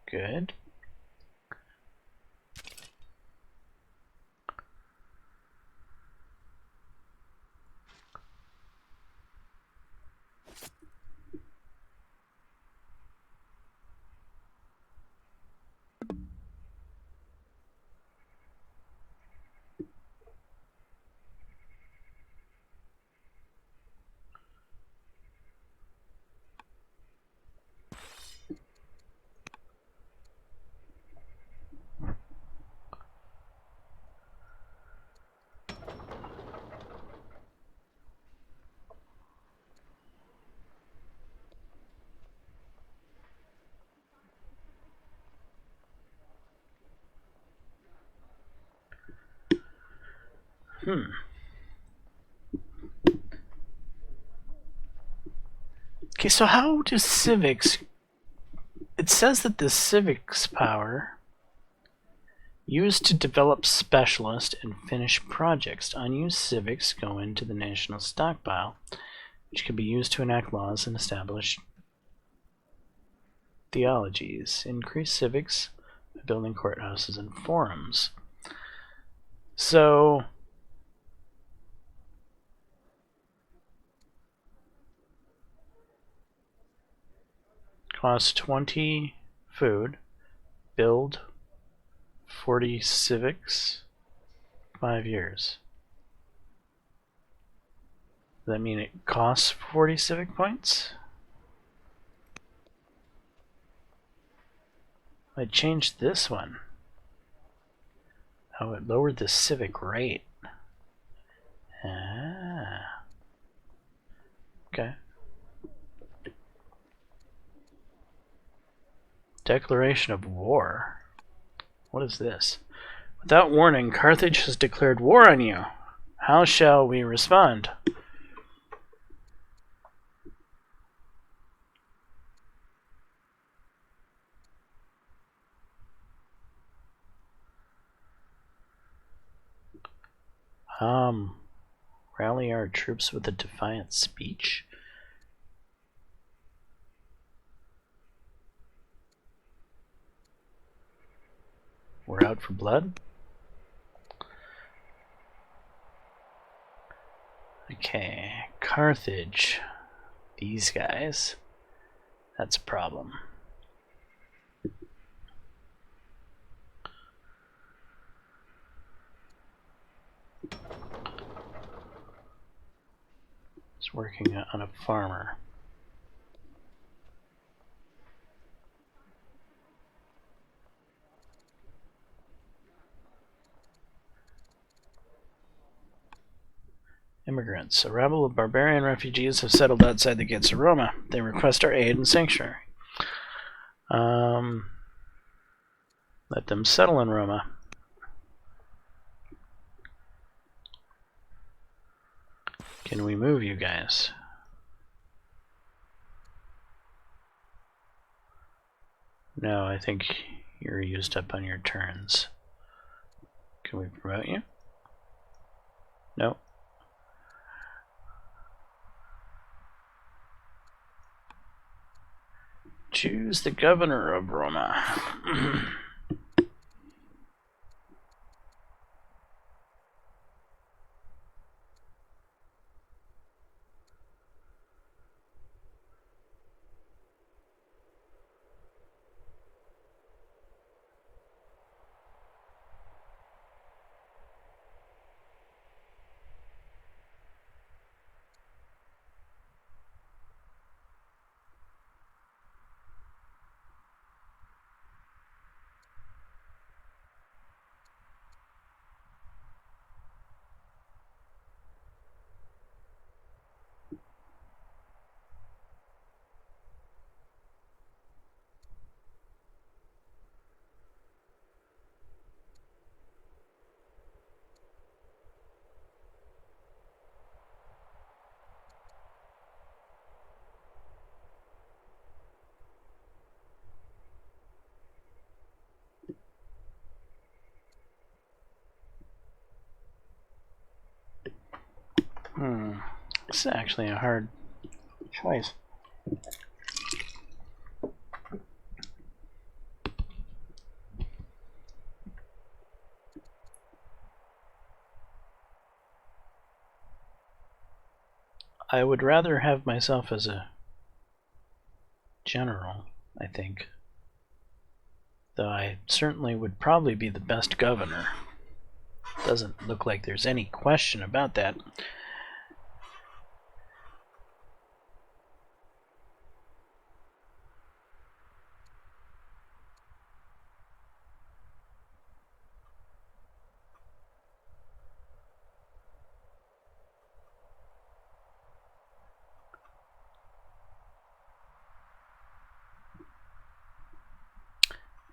Good. Okay, so how does civics... It says that the civics power used to develop specialist and finish projects. Unused civics go into the national stockpile, which can be used to enact laws and establish theologies. Increase civics by building courthouses and forums. So... cost 20 food, build 40 civics, 5 years. that mean it costs 40 civic points? I changed this one. Oh, it lowered the civic rate. Ah. Okay. Declaration of war. What is this? Without warning, Carthage has declared war on you. How shall we respond? Rally our troops with a defiant speech? We're out for blood? Okay, Carthage. These guys. That's a problem. It's working on a farmer. Immigrants. A rabble of barbarian refugees have settled outside the gates of Roma. They request our aid and sanctuary. Let them settle in Roma. Can we move you guys? No, I think you're used up on your turns. Can we promote you? No. Choose the governor of Roma. This is actually a hard choice. I would rather have myself as a general, I think. Though I certainly would probably be the best governor. Doesn't look like there's any question about that.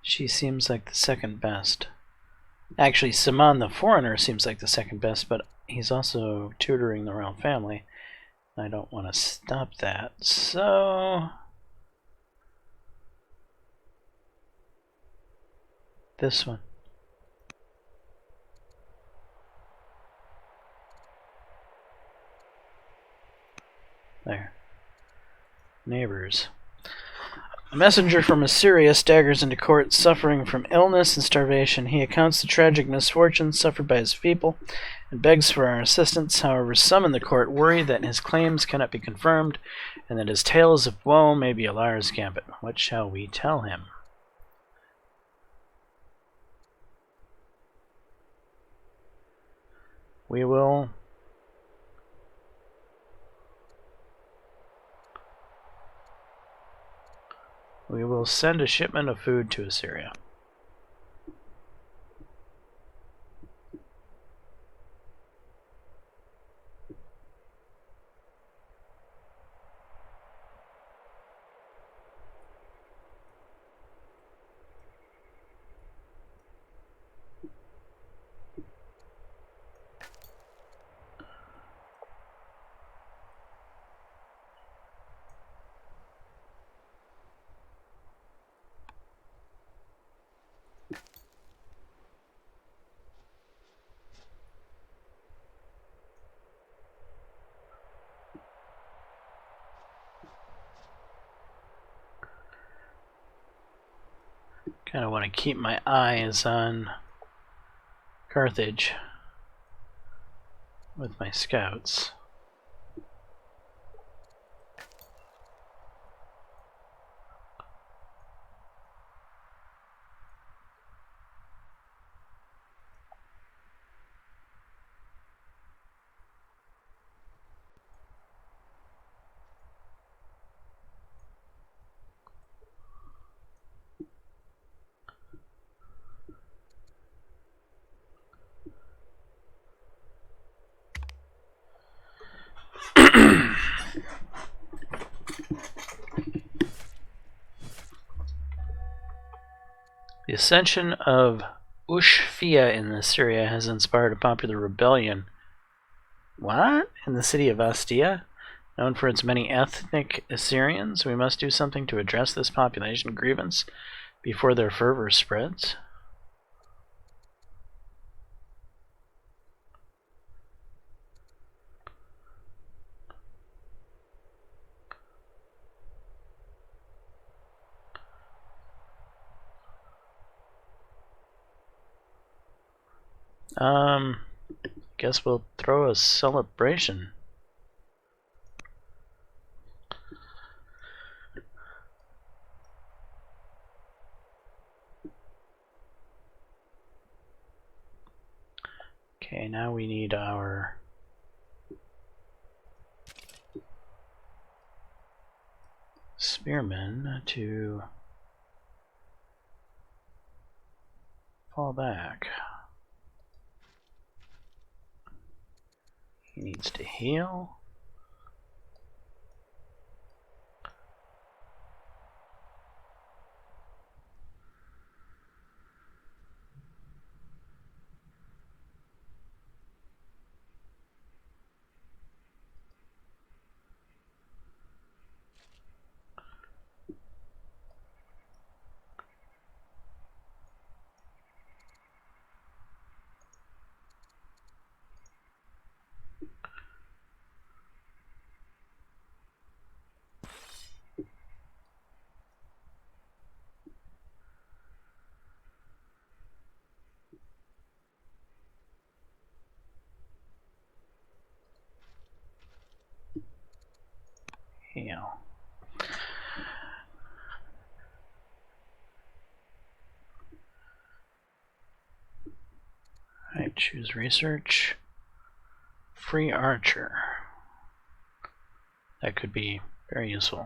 She seems like the second best. Actually, Saman the foreigner seems like the second best, but he's also tutoring the royal family. I don't want to stop that, so... this one. There. Neighbors. A messenger from Assyria staggers into court, suffering from illness and starvation. He accounts the tragic misfortunes suffered by his people and begs for our assistance. However, some in the court worry that his claims cannot be confirmed and that his tales of woe may be a liar's gambit. What shall we tell him? We will we will send a shipment of food to Assyria. Kind of want to keep my eyes on Carthage with my scouts. The ascension of Ushfia in Assyria has inspired a popular rebellion. What? In the city of Astia? Known for its many ethnic Assyrians, we must do something to address this population grievance before their fervor spreads. Guess we'll throw a celebration. Okay, now we need our spearmen to fall back. He needs to heal. Heal. Alright, choose research. Free archer. That could be very useful.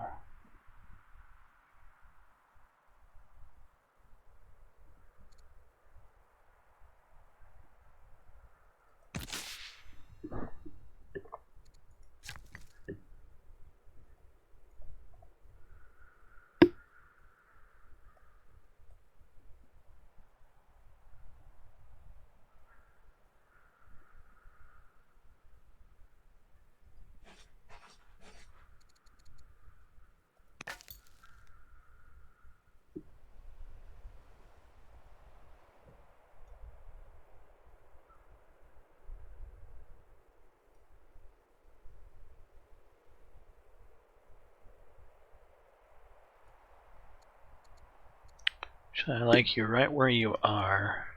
Actually, I like you right where you are.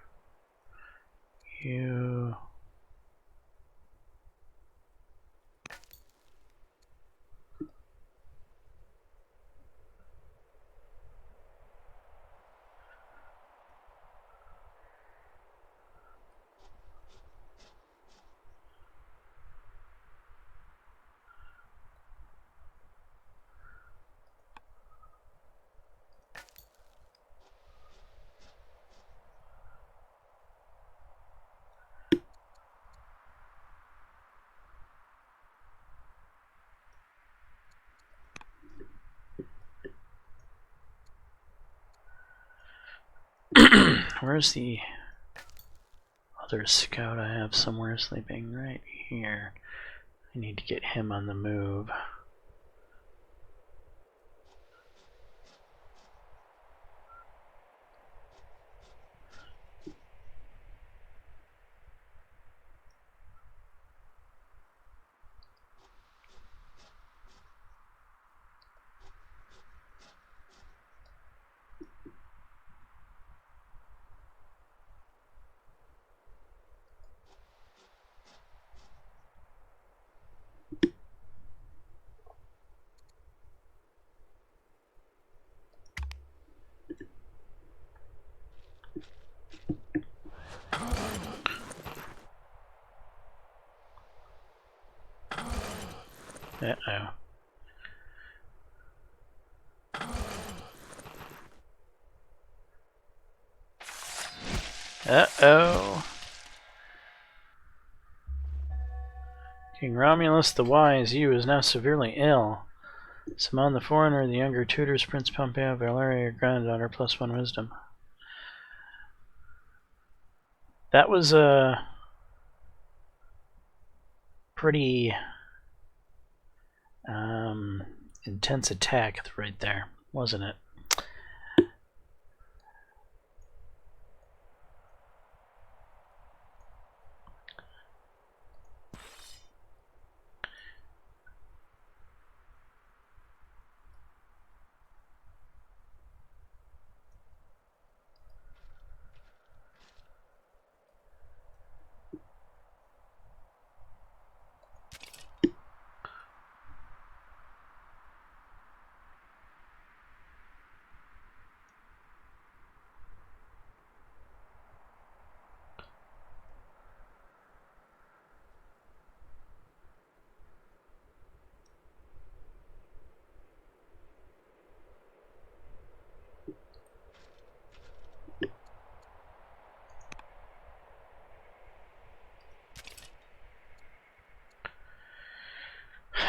You... Where's the other scout I have somewhere sleeping? Right here. I need to get him on the move. Uh-oh. Uh-oh. King Romulus the Wise, you is now severely ill. Simon the Foreigner, the younger tutors, Prince Pompeo, Valeria, your granddaughter, +1 wisdom. That was a pretty intense attack right there, wasn't it?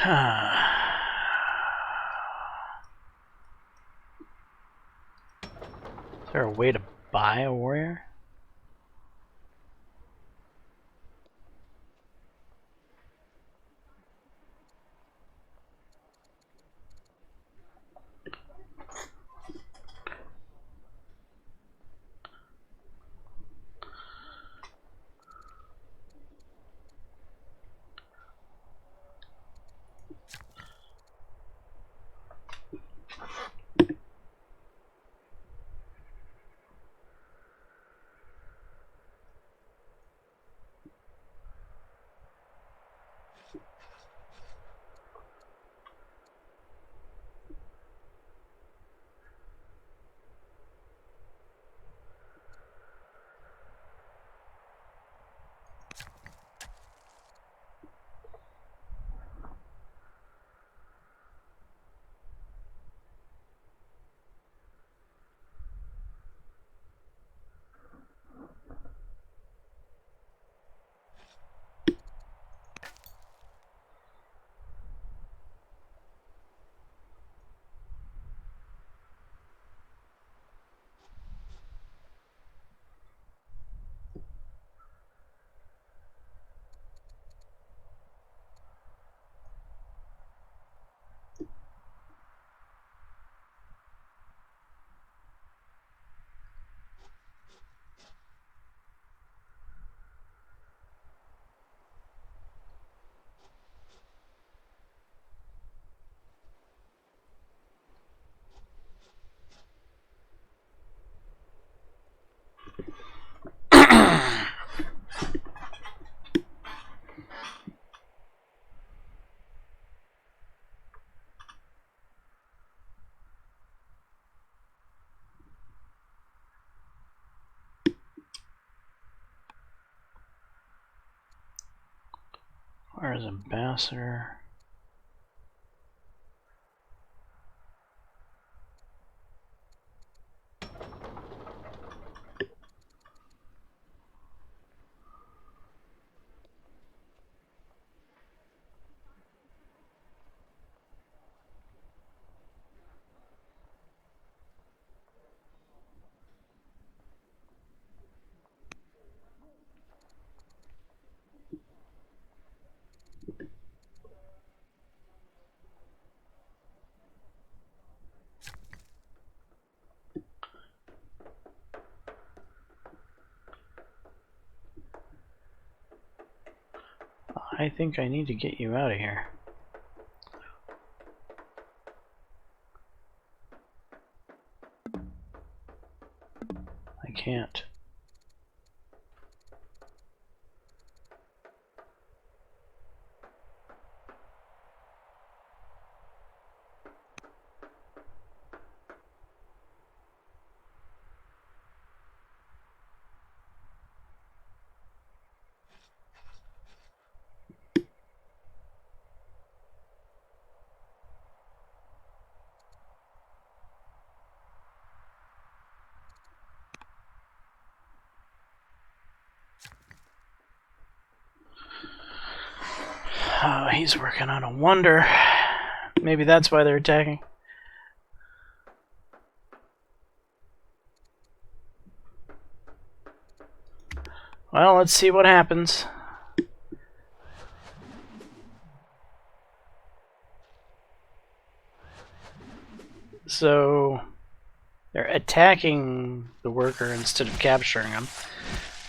Is there a way to buy a warrior? Where's Ambassador? I think I need to get you out of here. I can't. Oh, he's working on a wonder. Maybe that's why they're attacking. Well, let's see what happens. So they're attacking the worker instead of capturing him.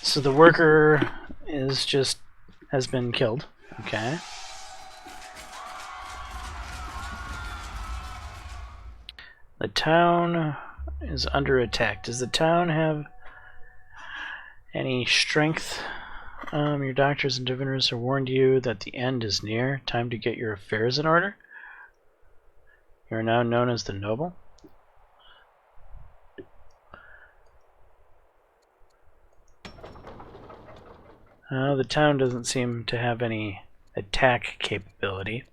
So the worker has been killed. Okay. The town is under attack. Does the town have any strength? Your doctors and diviners have warned you that the end is near. Time to get your affairs in order. You are now known as the Noble. The town doesn't seem to have any attack capability.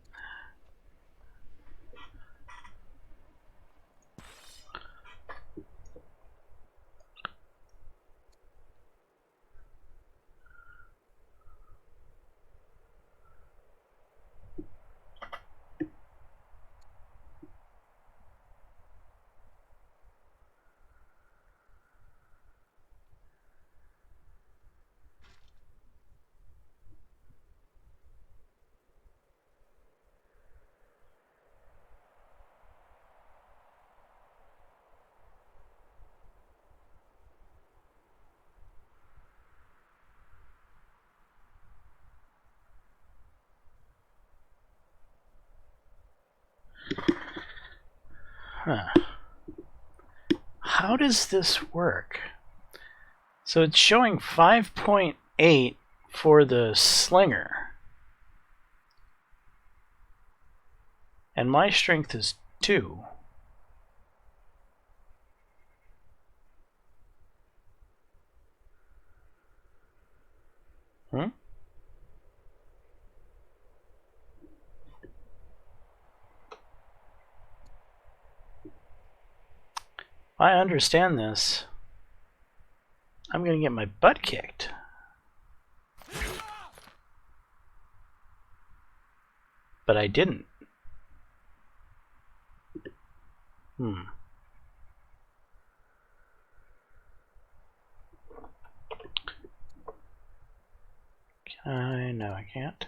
Huh. How does this work? So it's showing 5.8 for the slinger. And my strength is 2. Hmm? I understand this. I'm gonna get my butt kicked. But I didn't. Can I? No, I can't.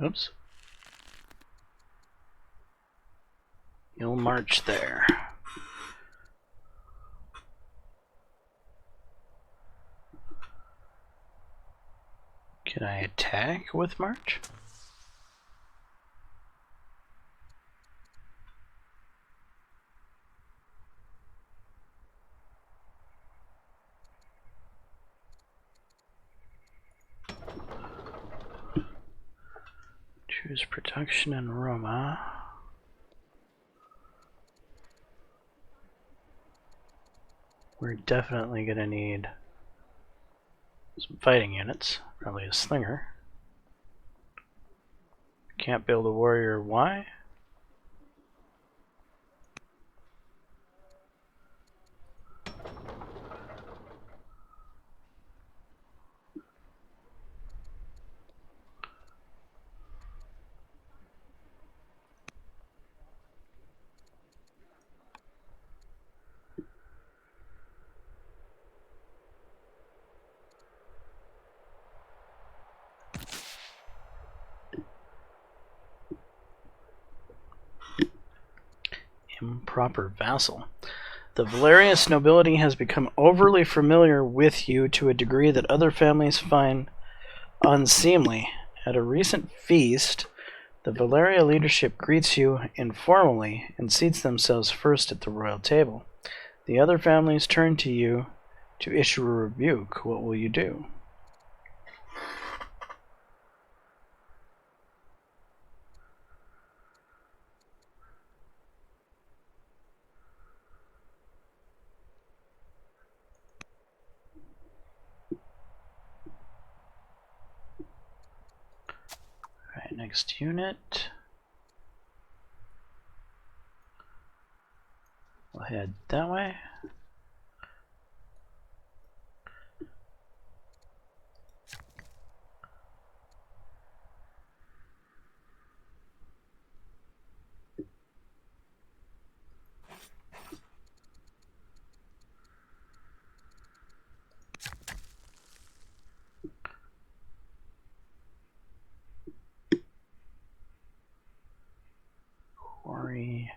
Oops. You'll march there. Can I attack with march? Choose production and Roma. We're definitely going to need some fighting units, probably a slinger. Can't build a warrior, why? Improper vassal. The Valerius nobility has become overly familiar with you to a degree that other families find unseemly. At a recent feast, the Valeria leadership greets you informally and seats themselves first at the royal table. The other families turn to you to issue a rebuke. What will you do? Alright, next unit. We'll head that way. Quarry.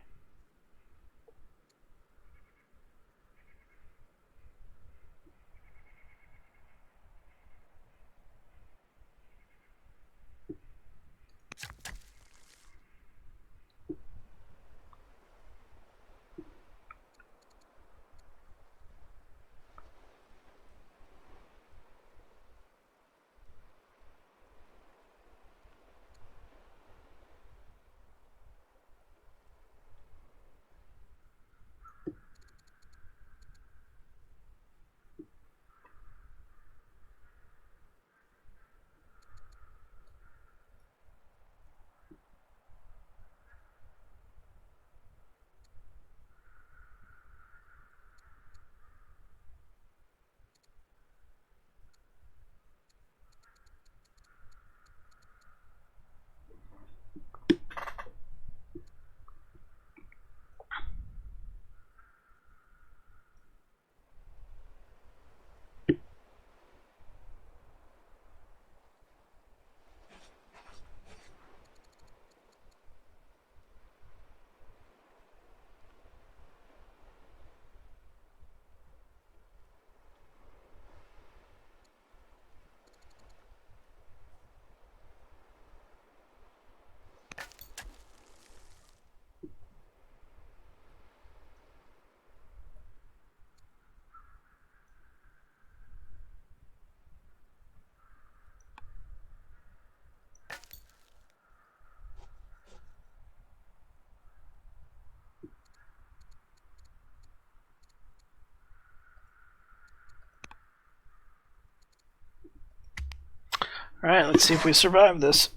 Alright, let's see if we survive this.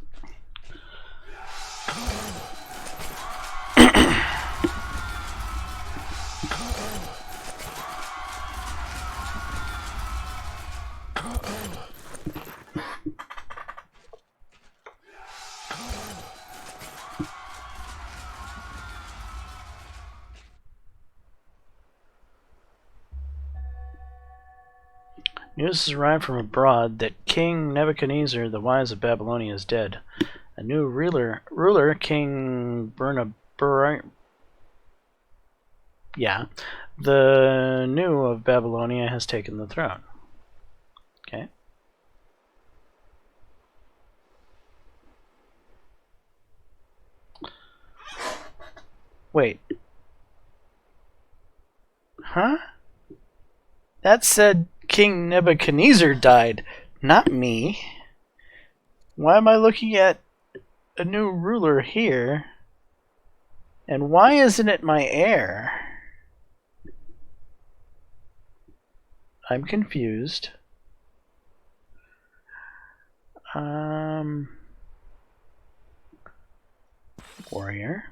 News has arrived from abroad that King Nebuchadnezzar, the wise of Babylonia, is dead. A new ruler King the new of Babylonia has taken the throne. Okay. Wait. Huh? That said King Nebuchadnezzar died, not me. Why am I looking at a new ruler here. And why isn't it my heir? I'm confused. Warrior.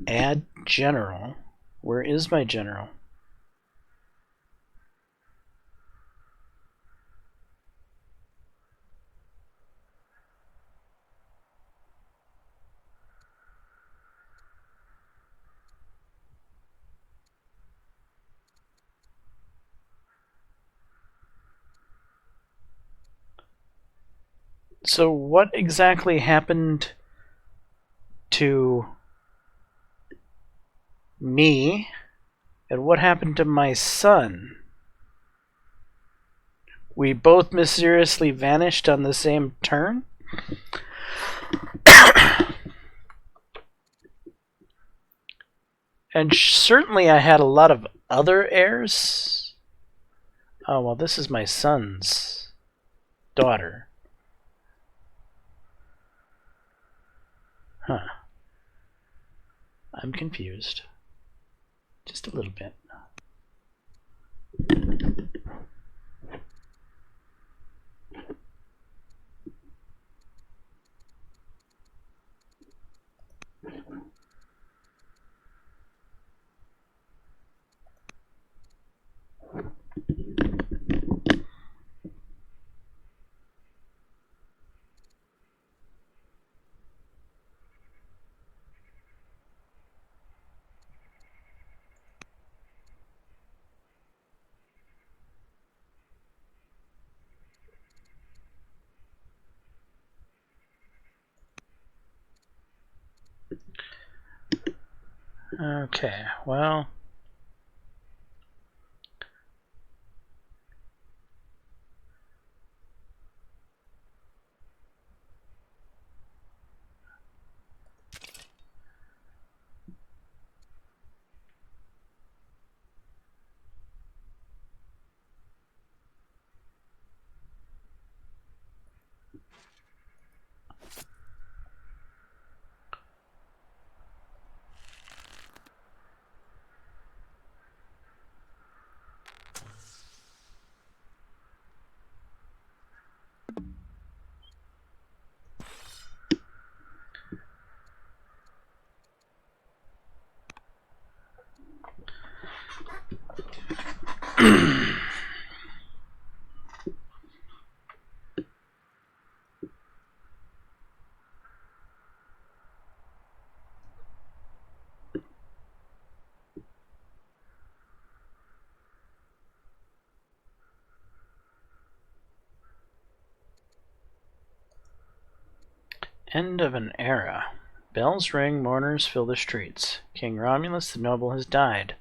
Add general. Where is my general? So what exactly happened to me, and what happened to my son? We both mysteriously vanished on the same turn? And certainly I had a lot of other heirs. Oh, well, this is my son's daughter. Huh. I'm confused. Just a little bit. Okay, well... End of an era. Bells ring, mourners fill the streets. King Romulus the Noble has died.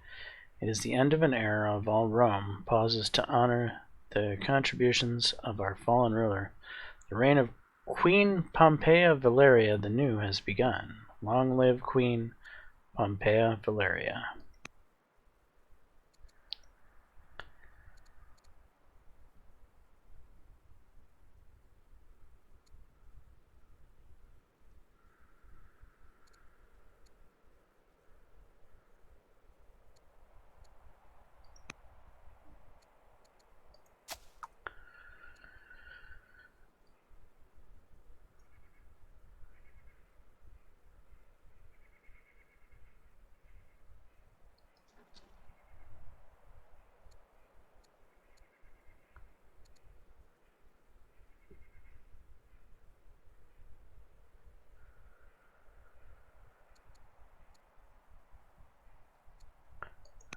It is the end of an era of all Rome pauses to honor the contributions of our fallen ruler. The reign of Queen Pompeia Valeria the New has begun. Long live Queen Pompeia Valeria.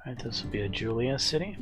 Alright, this will be a Julia city.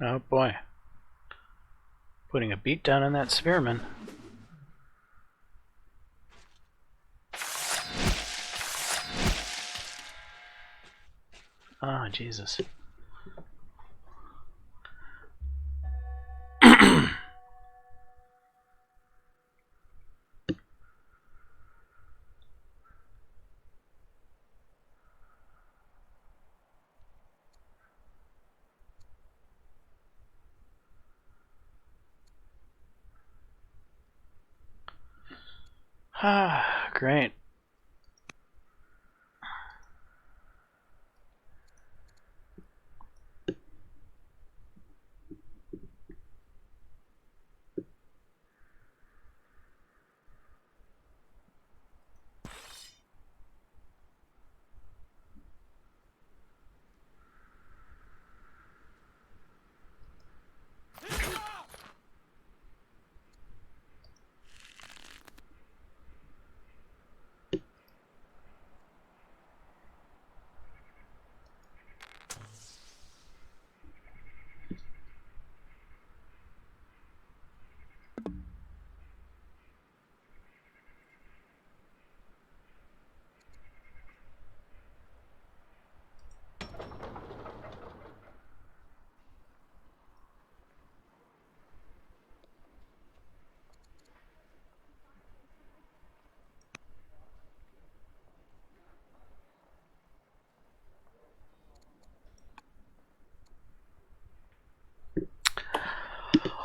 Oh boy. Putting a beat down on that spearman. Ah, Jesus. Ah, great.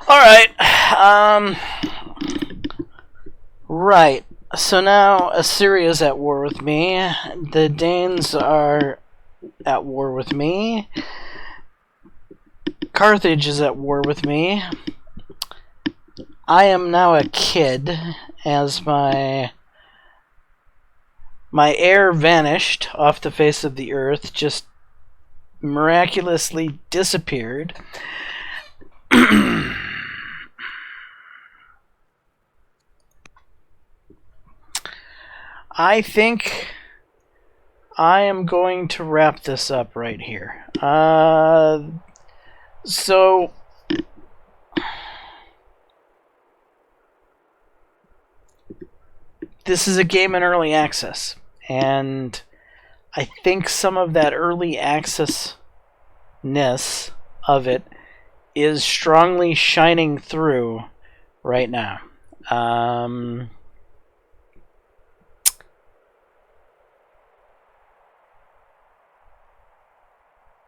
Alright. Right. So now Assyria's at war with me. The Danes are at war with me. Carthage is at war with me. I am now a kid as my heir vanished off the face of the earth, just miraculously disappeared. I think I am going to wrap this up right here. So this is a game in early access, and I think some of that early access-ness of it is strongly shining through right now.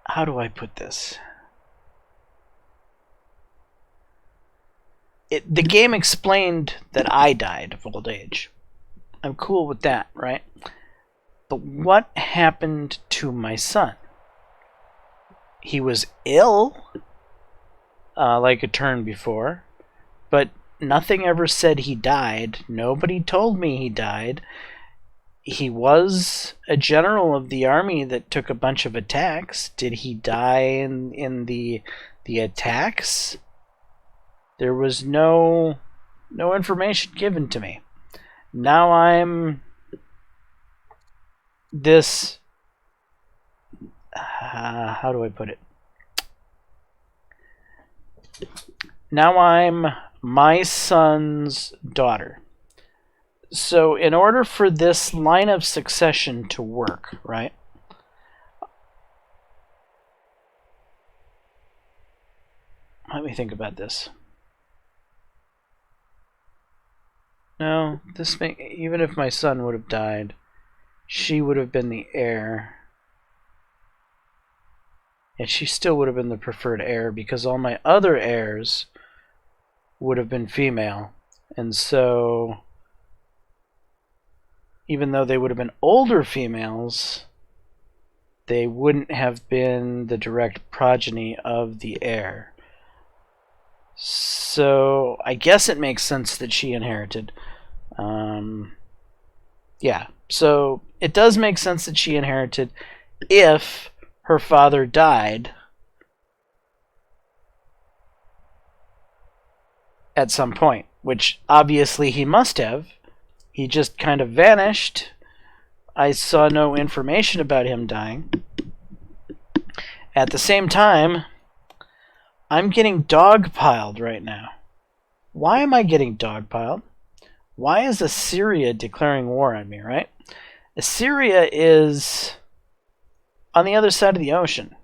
How do I put this? The game explained that I died of old age. I'm cool with that, right? But what happened to my son? He was ill, like a turn before, but nothing ever said he died. Nobody told me he died. He was a general of the army that took a bunch of attacks. Did he die in the attacks? There was no information given to me. Now I'm this... how do I put it? Now I'm my son's daughter. So in order for this line of succession to work, right? Let me think about this. No, even if my son would have died, she would have been the heir. And she still would have been the preferred heir because all my other heirs would have been female. And so, even though they would have been older females, they wouldn't have been the direct progeny of the heir. So, I guess it makes sense that she inherited. Yeah, so it does make sense that she inherited if her father died at some point, which obviously he must have. He just kind of vanished. I saw no information about him dying. At the same time, I'm getting dogpiled right now. Why am I getting dogpiled? Why is Assyria declaring war on me, right? Assyria is on the other side of the ocean.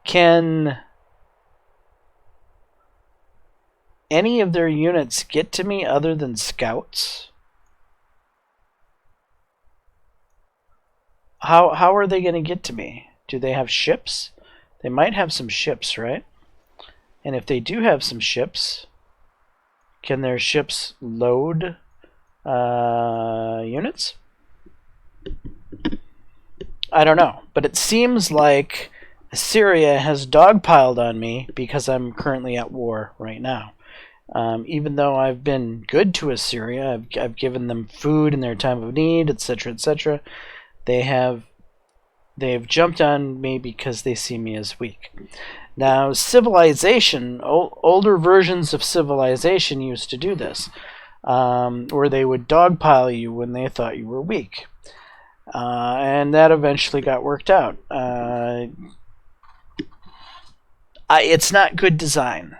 Can any of their units get to me other than scouts? How are they going to get to me? Do they have ships? They might have some ships, right? And if they do have some ships, can their ships load units? I don't know, but it seems like Assyria has dogpiled on me because I'm currently at war right now. Even though I've been good to Assyria, I've given them food in their time of need, etc., etc. They've jumped on me because they see me as weak. Now, civilization, older versions of civilization used to do this, where they would dogpile you when they thought you were weak. And that eventually got worked out. It's not good design.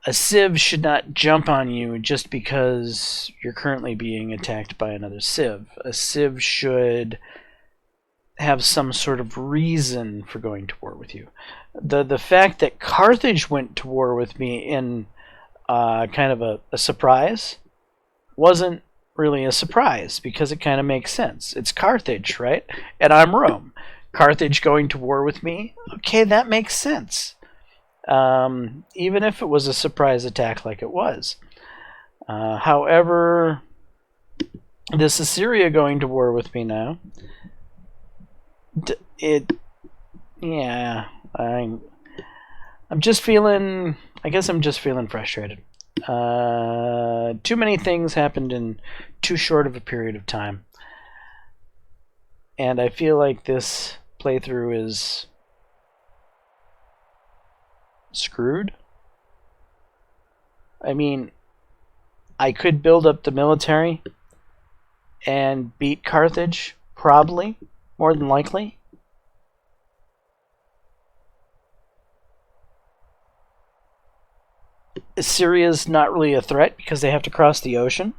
A civ should not jump on you just because you're currently being attacked by another civ. A civ should have some sort of reason for going to war with you. The fact that Carthage went to war with me in kind of a surprise wasn't really a surprise, because it kind of makes sense. It's Carthage, right? And I'm Rome. Carthage going to war with me? Okay, that makes sense. Even if it was a surprise attack like it was. However, this Assyria going to war with me now, I'm just feeling, I guess I'm just feeling frustrated. Too many things happened in too short of a period of time. And I feel like this playthrough is screwed. I mean, I could build up the military and beat Carthage, probably, more than likely. Assyria's not really a threat because they have to cross the ocean.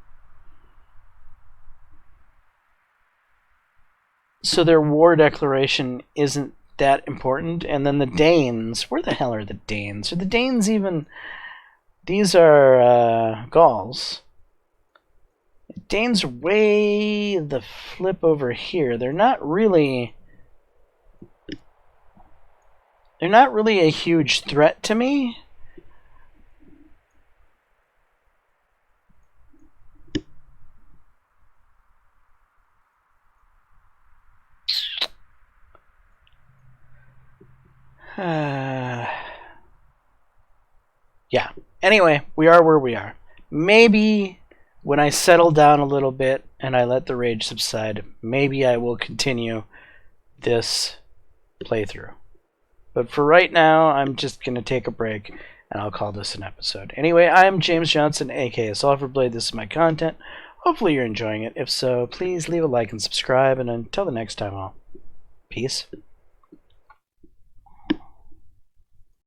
So their war declaration isn't that important. And then the Danes, where the hell are the Danes? Are the Danes even... These are Gauls. Danes are way the flip over here. They're not really a huge threat to me. Yeah. Anyway, we are where we are. Maybe when I settle down a little bit and I let the rage subside, maybe I will continue this playthrough. But for right now, I'm just going to take a break and I'll call this an episode. Anyway, I'm James Johnson, aka Sulfurblade. This is my content. Hopefully you're enjoying it. If so, please leave a like and subscribe. And until the next time, all, peace.